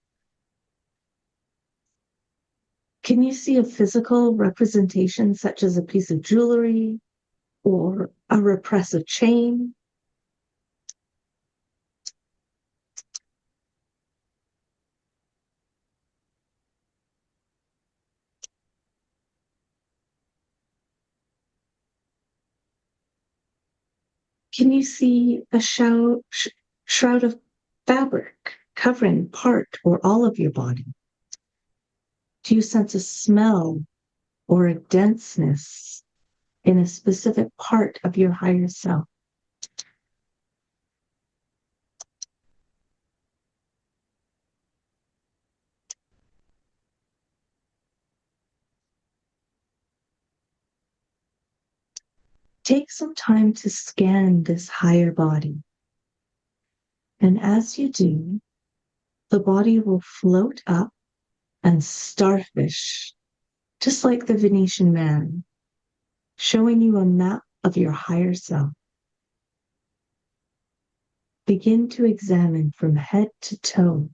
Can you see a physical representation, such as a piece of jewelry or a repressive chain? Can you see a shroud of fabric covering part or all of your body? Do you sense a smell or a denseness in a specific part of your higher self? Take some time to scan this higher body. And as you do, the body will float up and starfish, just like the Venetian man, showing you a map of your higher self. Begin to examine from head to toe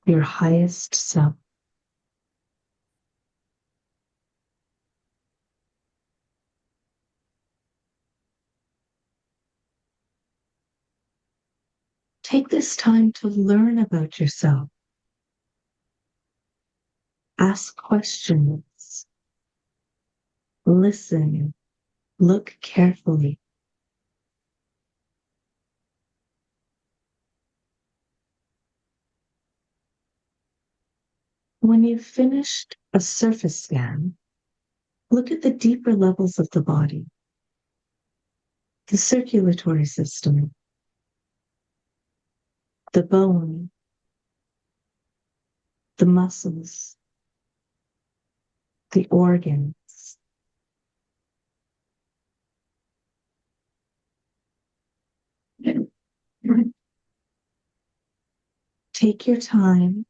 your highest self. Take this time to learn about yourself. Ask questions. Listen. Look carefully. When you've finished a surface scan, look at the deeper levels of the body, the circulatory system, the bone, the muscles, the organs. Take your time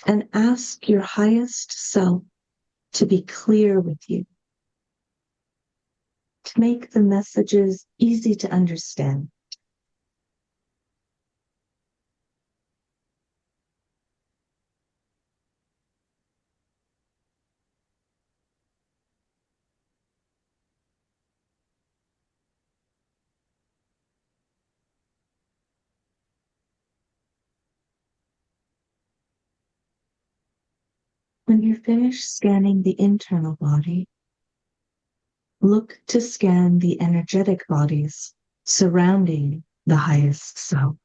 and ask your highest self to be clear with you, to make the messages easy to understand. When you're finished scanning the internal body, look to scan the energetic bodies surrounding the highest self.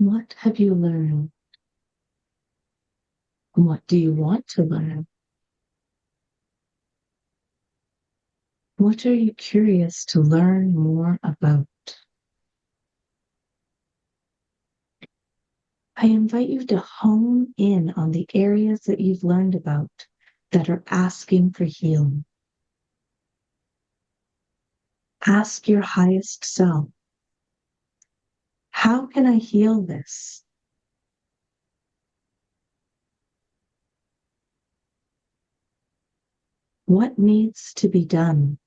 What have you learned? What do you want to learn? What are you curious to learn more about? I invite you to hone in on the areas that you've learned about that are asking for healing. Ask your highest self, how can I heal this? What needs to be done?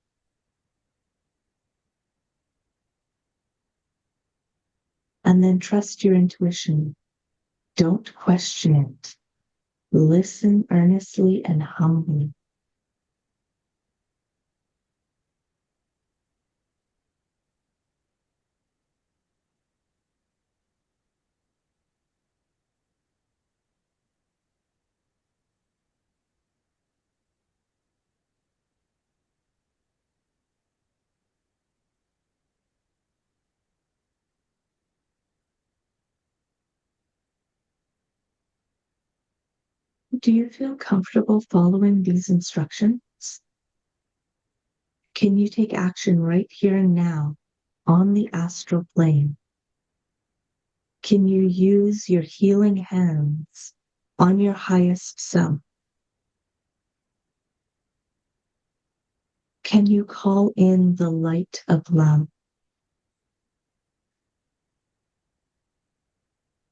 And then trust your intuition. Don't question it. Listen earnestly and humbly. Do you feel comfortable following these instructions? Can you take action right here and now on the astral plane? Can you use your healing hands on your highest self? Can you call in the light of love?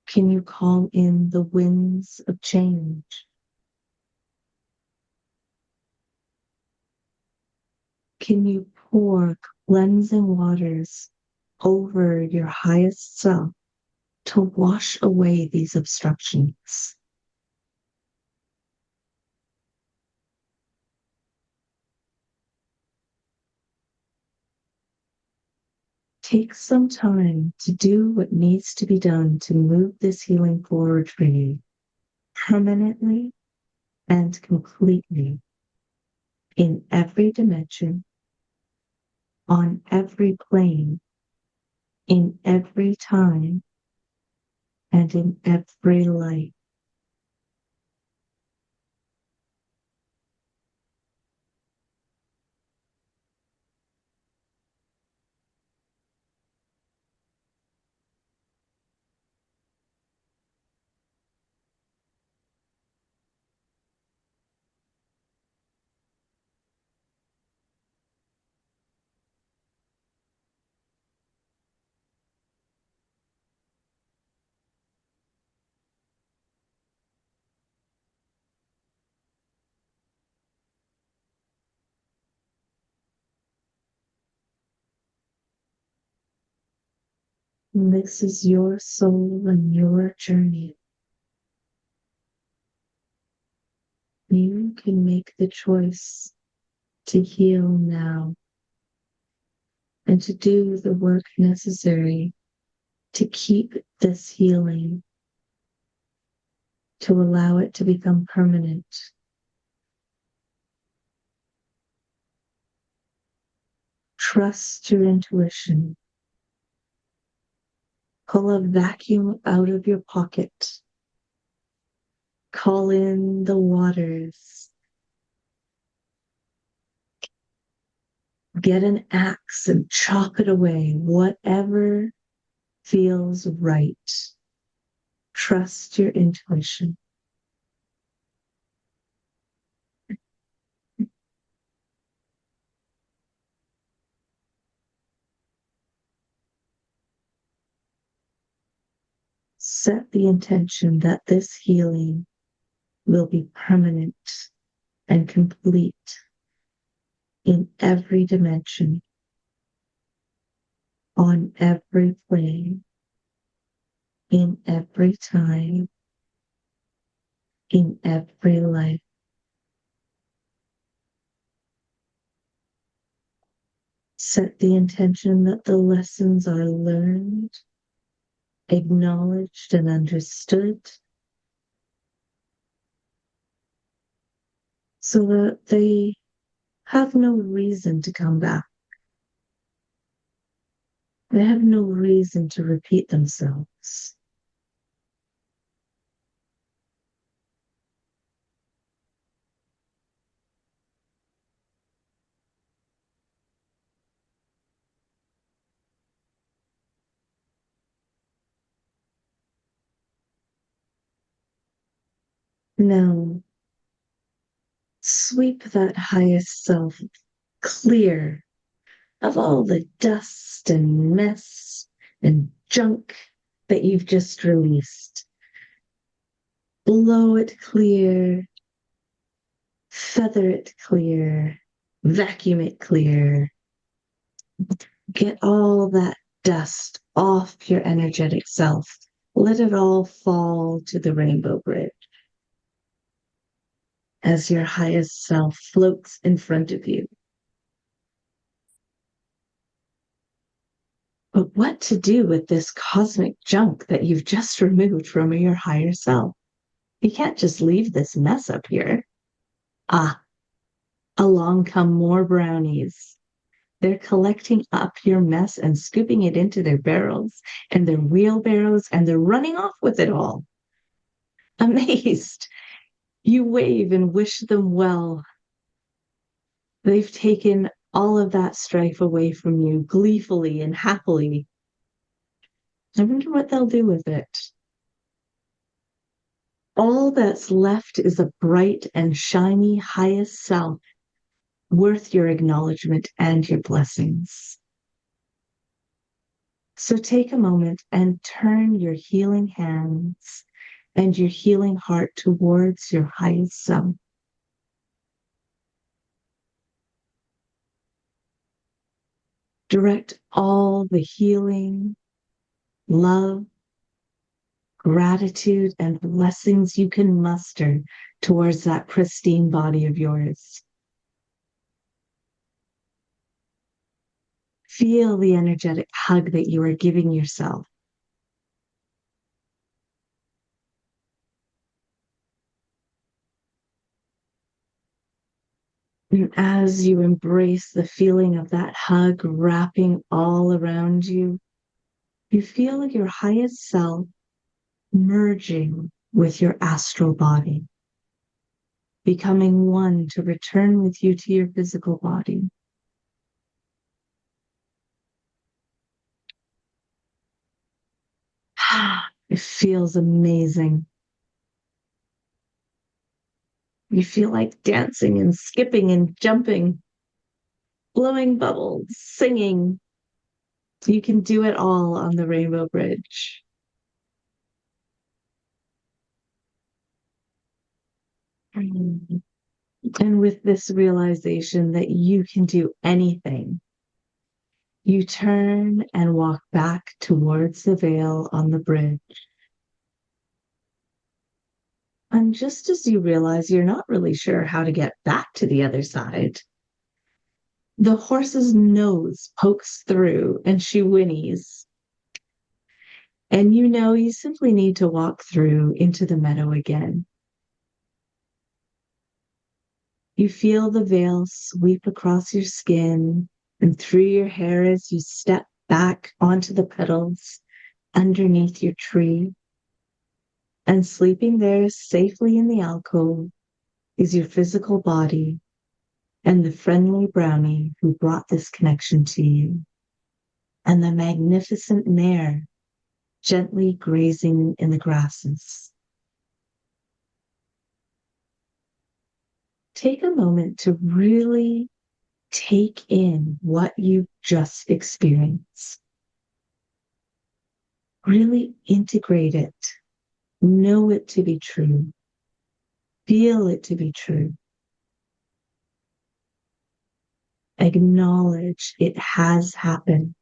Can you call in the winds of change? Can you pour cleansing waters over your highest self to wash away these obstructions? Take some time to do what needs to be done to move this healing forward for you permanently and completely in every dimension, on every plane, in every time, and in every life. And this is your soul and your journey. You can make the choice to heal now and to do the work necessary to keep this healing, to allow it to become permanent. Trust your intuition. Pull a vacuum out of your pocket. Call in the waters. Get an axe and chop it away, whatever feels right. Trust your intuition. Set the intention that this healing will be permanent and complete in every dimension, on every plane, in every time, in every life. Set the intention that the lessons are learned, acknowledged, and understood, so that they have no reason to come back. They have no reason to repeat themselves. Now, sweep that highest self clear of all the dust and mess and junk that you've just released. Blow it clear, feather it clear, vacuum it clear. Get all that dust off your energetic self. Let it all fall to the rainbow bridge as your highest self floats in front of you. But what to do with this cosmic junk that you've just removed from your higher self? You can't just leave this mess up here. Ah, along come more brownies. They're collecting up your mess and scooping it into their barrels and their wheelbarrows, and they're running off with it all. Amazed, you wave and wish them well. They've taken all of that strife away from you gleefully and happily. I wonder what they'll do with it. All that's left is a bright and shiny highest self, worth your acknowledgement and your blessings. So take a moment and turn your healing hands and your healing heart towards your highest self. Direct all the healing, love, gratitude, and blessings you can muster towards that pristine body of yours. Feel the energetic hug that you are giving yourself. And as you embrace the feeling of that hug wrapping all around you, you feel your highest self merging with your astral body, becoming one to return with you to your physical body. It feels amazing. You feel like dancing and skipping and jumping, blowing bubbles, singing. You can do it all on the Rainbow Bridge. And with this realization that you can do anything, You turn and walk back towards the veil on the bridge. And just as you realize you're not really sure how to get back to the other side, the horse's nose pokes through and she whinnies. And you know you simply need to walk through into the meadow again. You feel the veil sweep across your skin and through your hair as you step back onto the petals underneath your tree. And sleeping there safely in the alcove is your physical body and the friendly brownie who brought this connection to you, and the magnificent mare gently grazing in the grasses. Take a moment to really take in what you just experienced. Really integrate it. Know it to be true. Feel it to be true. Acknowledge it has happened.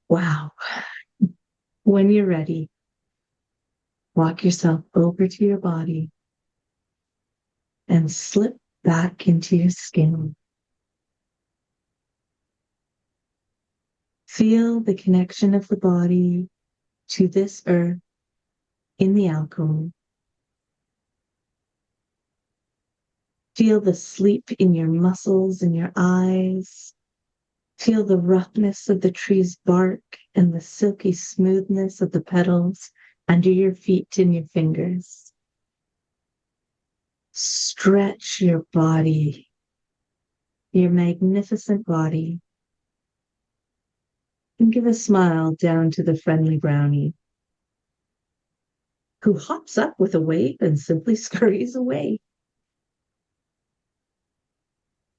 Wow. When you're ready, walk yourself over to your body and slip back into your skin. Feel the connection of the body to this earth in the alcove. Feel the sleep in your muscles and your eyes. Feel the roughness of the tree's bark and the silky smoothness of the petals under your feet and your fingers. Stretch your body, your magnificent body, and give a smile down to the friendly brownie, who hops up with a wave and simply scurries away.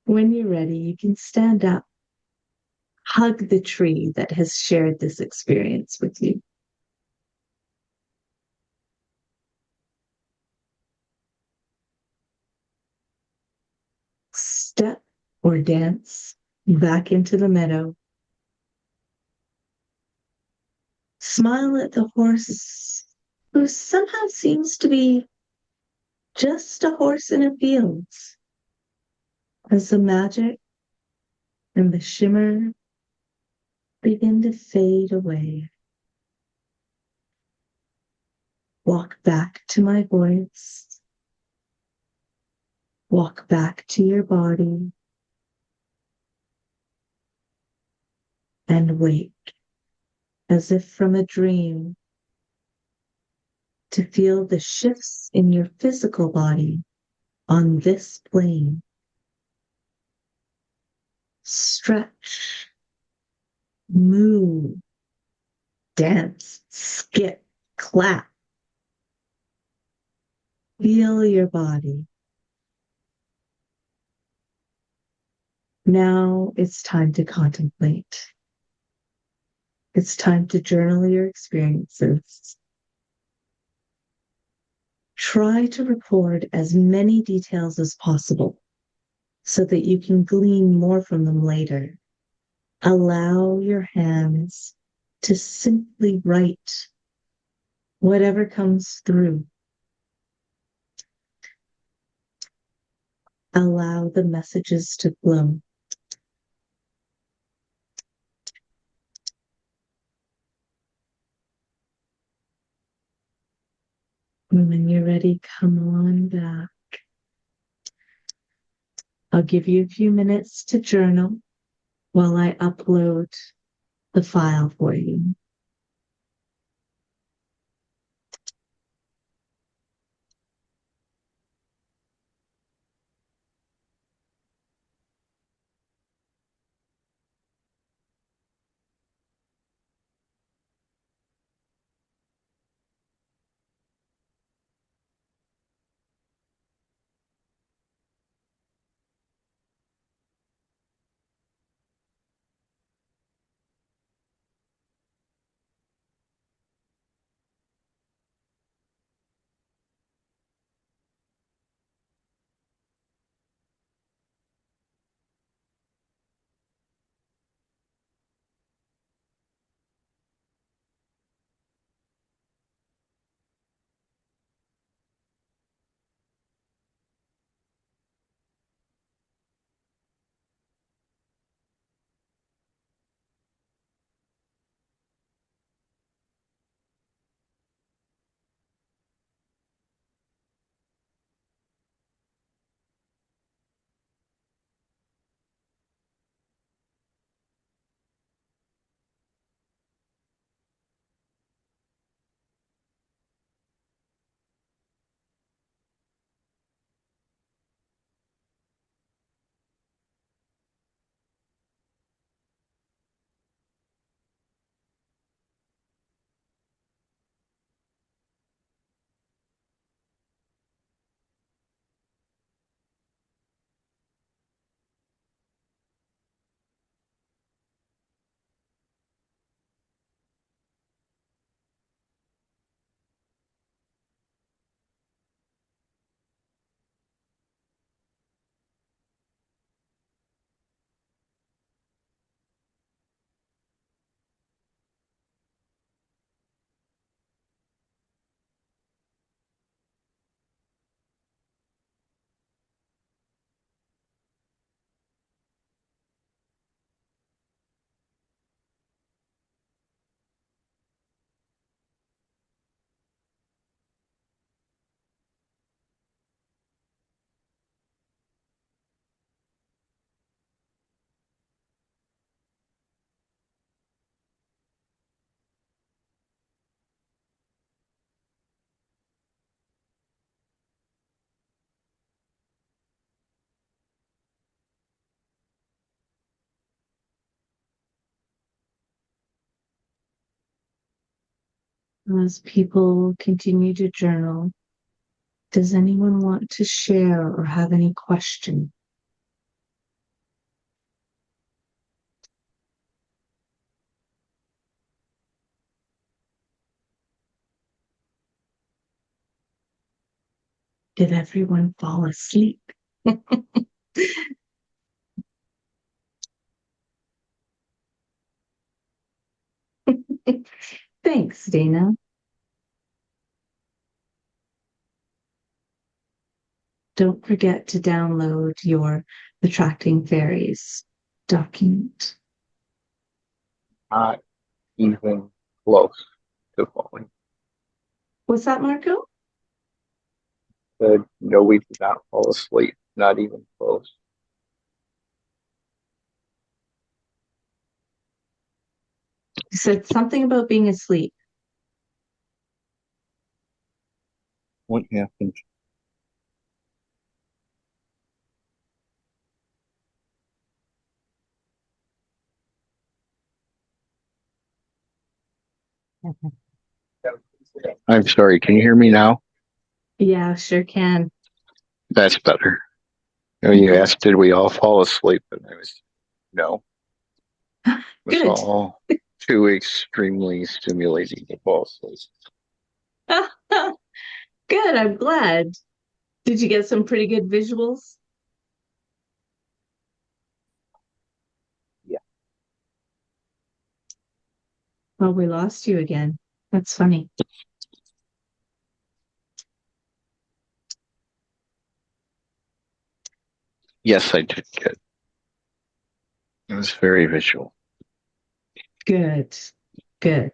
When you're ready, you can stand up, hug the tree that has shared this experience with you. Step or dance back into the meadow. Smile at the horse who somehow seems to be just a horse in a field, as the magic and the shimmer begin to fade away. Walk back to my voice. Walk back to your body and wake as if from a dream to feel the shifts in your physical body on this plane. Stretch, move, dance, skip, clap. Feel your body. Now it's time to contemplate. It's time to journal your experiences. Try to record as many details as possible so that you can glean more from them later. Allow your hands to simply write whatever comes through. Allow the messages to flow. And when you're ready, come on back. I'll give you a few minutes to journal while I upload the file for you. As people continue to journal, does anyone want to share or have any question? Did everyone fall asleep? Thanks, Dana. Don't forget to download your Attracting Fairies document. Not even close to falling. What's that, Marco? No, we did not fall asleep. Not even close. You said something about being asleep. What happened? I'm sorry. Can you hear me now? Yeah, sure can. That's better. You asked, did we all fall asleep? And I was, no. It was Good. all too extremely stimulating to fall asleep. Good. I'm glad. Did you get some pretty good visuals? Yeah. Well, we lost you again. That's funny. Yes, I did get. It was very visual. Good. Good.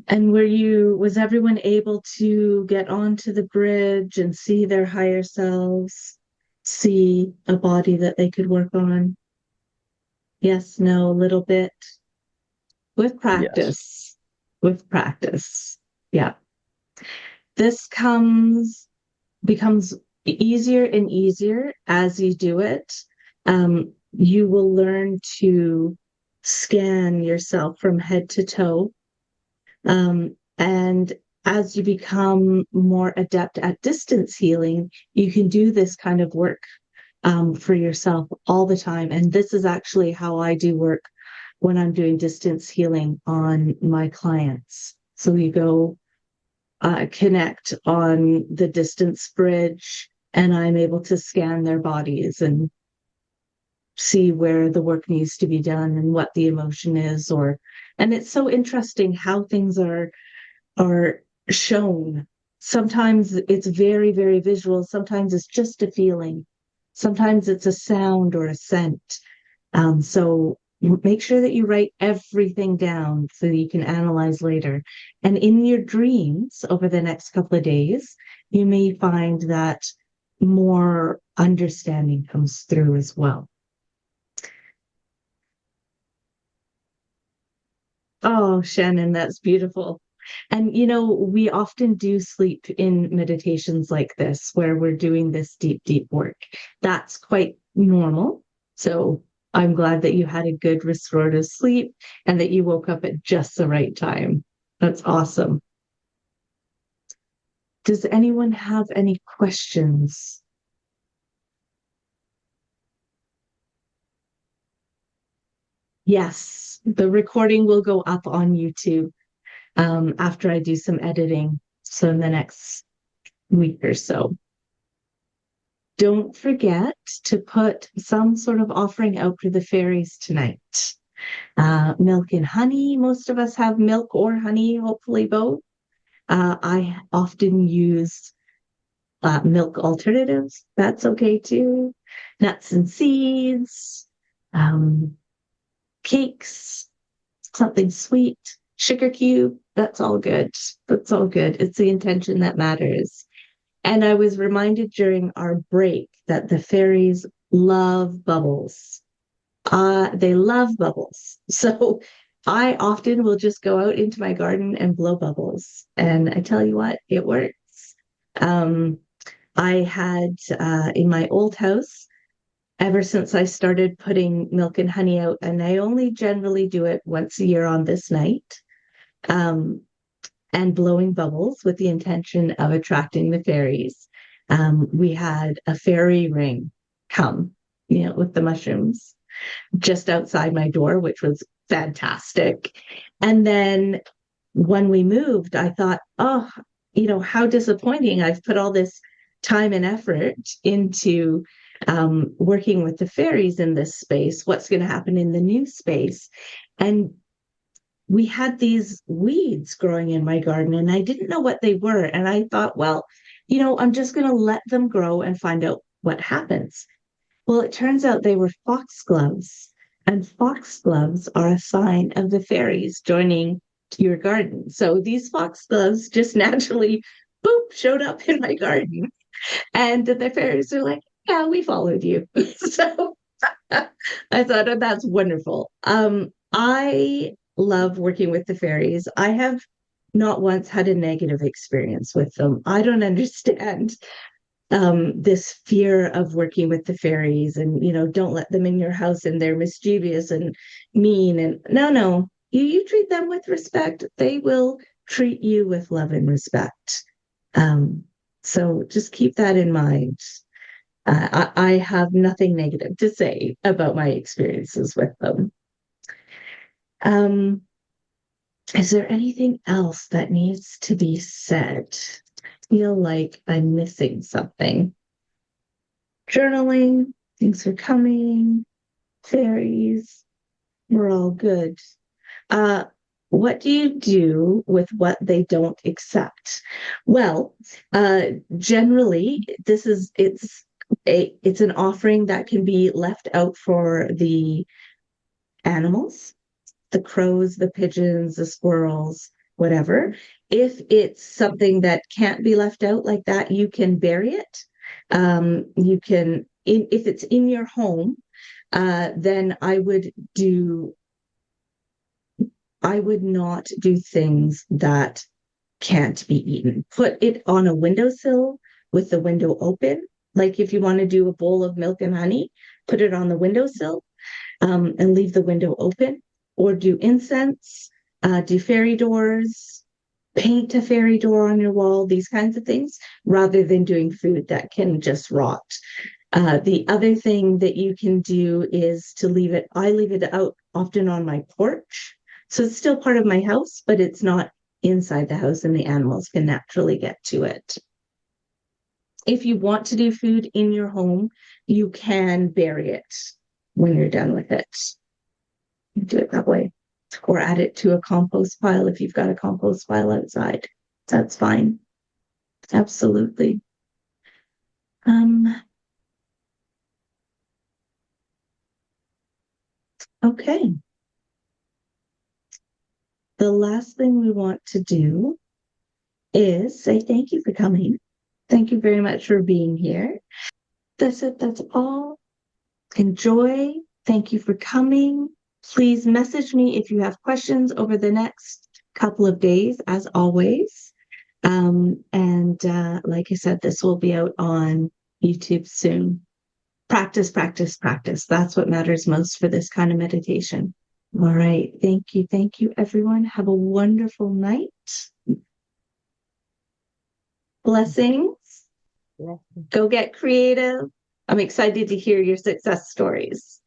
And was everyone able to get onto the bridge and see their higher selves, see a body that they could work on? Yes, no, a little bit. With Yes. practice. With practice. Yeah. This becomes easier and easier as you do it. You will learn to scan yourself from head to toe. And as you become more adept at distance healing, you can do this kind of work for yourself all the time. And this is actually how I do work when I'm doing distance healing on my clients. So you go connect on the distance bridge, and I'm able to scan their bodies and see where the work needs to be done and what the emotion is. And it's so interesting how things are shown. Sometimes it's very, very visual. Sometimes it's just a feeling. Sometimes it's a sound or a scent. So make sure that you write everything down so that you can analyze later. And in your dreams over the next couple of days, you may find that more understanding comes through as well. Oh, Shannon, that's beautiful. And, we often do sleep in meditations like this, where we're doing this deep, deep work. That's quite normal. So I'm glad that you had a good restorative sleep and that you woke up at just the right time. That's awesome. Does anyone have any questions? Yes, the recording will go up on YouTube after I do some editing. So in the next week or so. Don't forget to put some sort of offering out for the fairies tonight. Milk and honey. Most of us have milk or honey, hopefully both. I often use milk alternatives. That's okay too. Nuts and seeds, um, cakes, something sweet, sugar cube. That's all good. That's all good. It's the intention that matters. And I was reminded during our break that the fairies love bubbles. They love bubbles. So I often will just go out into my garden and blow bubbles. And I tell you what, it works. Um, I had in my old house, ever since I started putting milk and honey out, and I only generally do it once a year on this night. and blowing bubbles with the intention of attracting the fairies. We had a fairy ring come, with the mushrooms just outside my door, which was fantastic. And then when we moved, I thought, oh, how disappointing. I've put all this time and effort into working with the fairies in this space. What's going to happen in the new space? And we had these weeds growing in my garden and I didn't know what they were. And I thought, well, I'm just going to let them grow and find out what happens. Well, it turns out they were foxgloves, and foxgloves are a sign of the fairies joining your garden. So these foxgloves just naturally, boop, showed up in my garden. And the fairies are like, yeah, we followed you. So I thought, oh, that's wonderful. I love working with the fairies. I have not once had a negative experience with them. I don't understand this fear of working with the fairies and, don't let them in your house and they're mischievous and mean. And no, you treat them with respect. They will treat you with love and respect. So just keep that in mind. I have nothing negative to say about my experiences with them. Is there anything else that needs to be said? I feel like I'm missing something. Journaling, things are coming, fairies, we're all good. What do you do with what they don't accept? Well, generally, it's an offering that can be left out for the animals, the crows, the pigeons, the squirrels, whatever. If it's something that can't be left out like that, you can bury it. If it's in your home, then I would not do things that can't be eaten. Put it on a windowsill with the window open. Like if you want to do a bowl of milk and honey, put it on the windowsill, and leave the window open, or do incense, do fairy doors, paint a fairy door on your wall, these kinds of things, rather than doing food that can just rot. The other thing that you can do is I leave it out often on my porch. So it's still part of my house, but it's not inside the house and the animals can naturally get to it. If you want to do food in your home, you can bury it when you're done with it. You do it that way. Or add it to a compost pile if you've got a compost pile outside. That's fine. Absolutely. Okay. The last thing we want to do is say thank you for coming. Thank you very much for being here. That's it. That's all. Enjoy. Thank you for coming. Please message me if you have questions over the next couple of days, as always. Like I said, this will be out on YouTube soon. Practice, practice, practice. That's what matters most for this kind of meditation. All right. Thank you. Thank you, everyone. Have a wonderful night. Blessings. Go get creative. I'm excited to hear your success stories.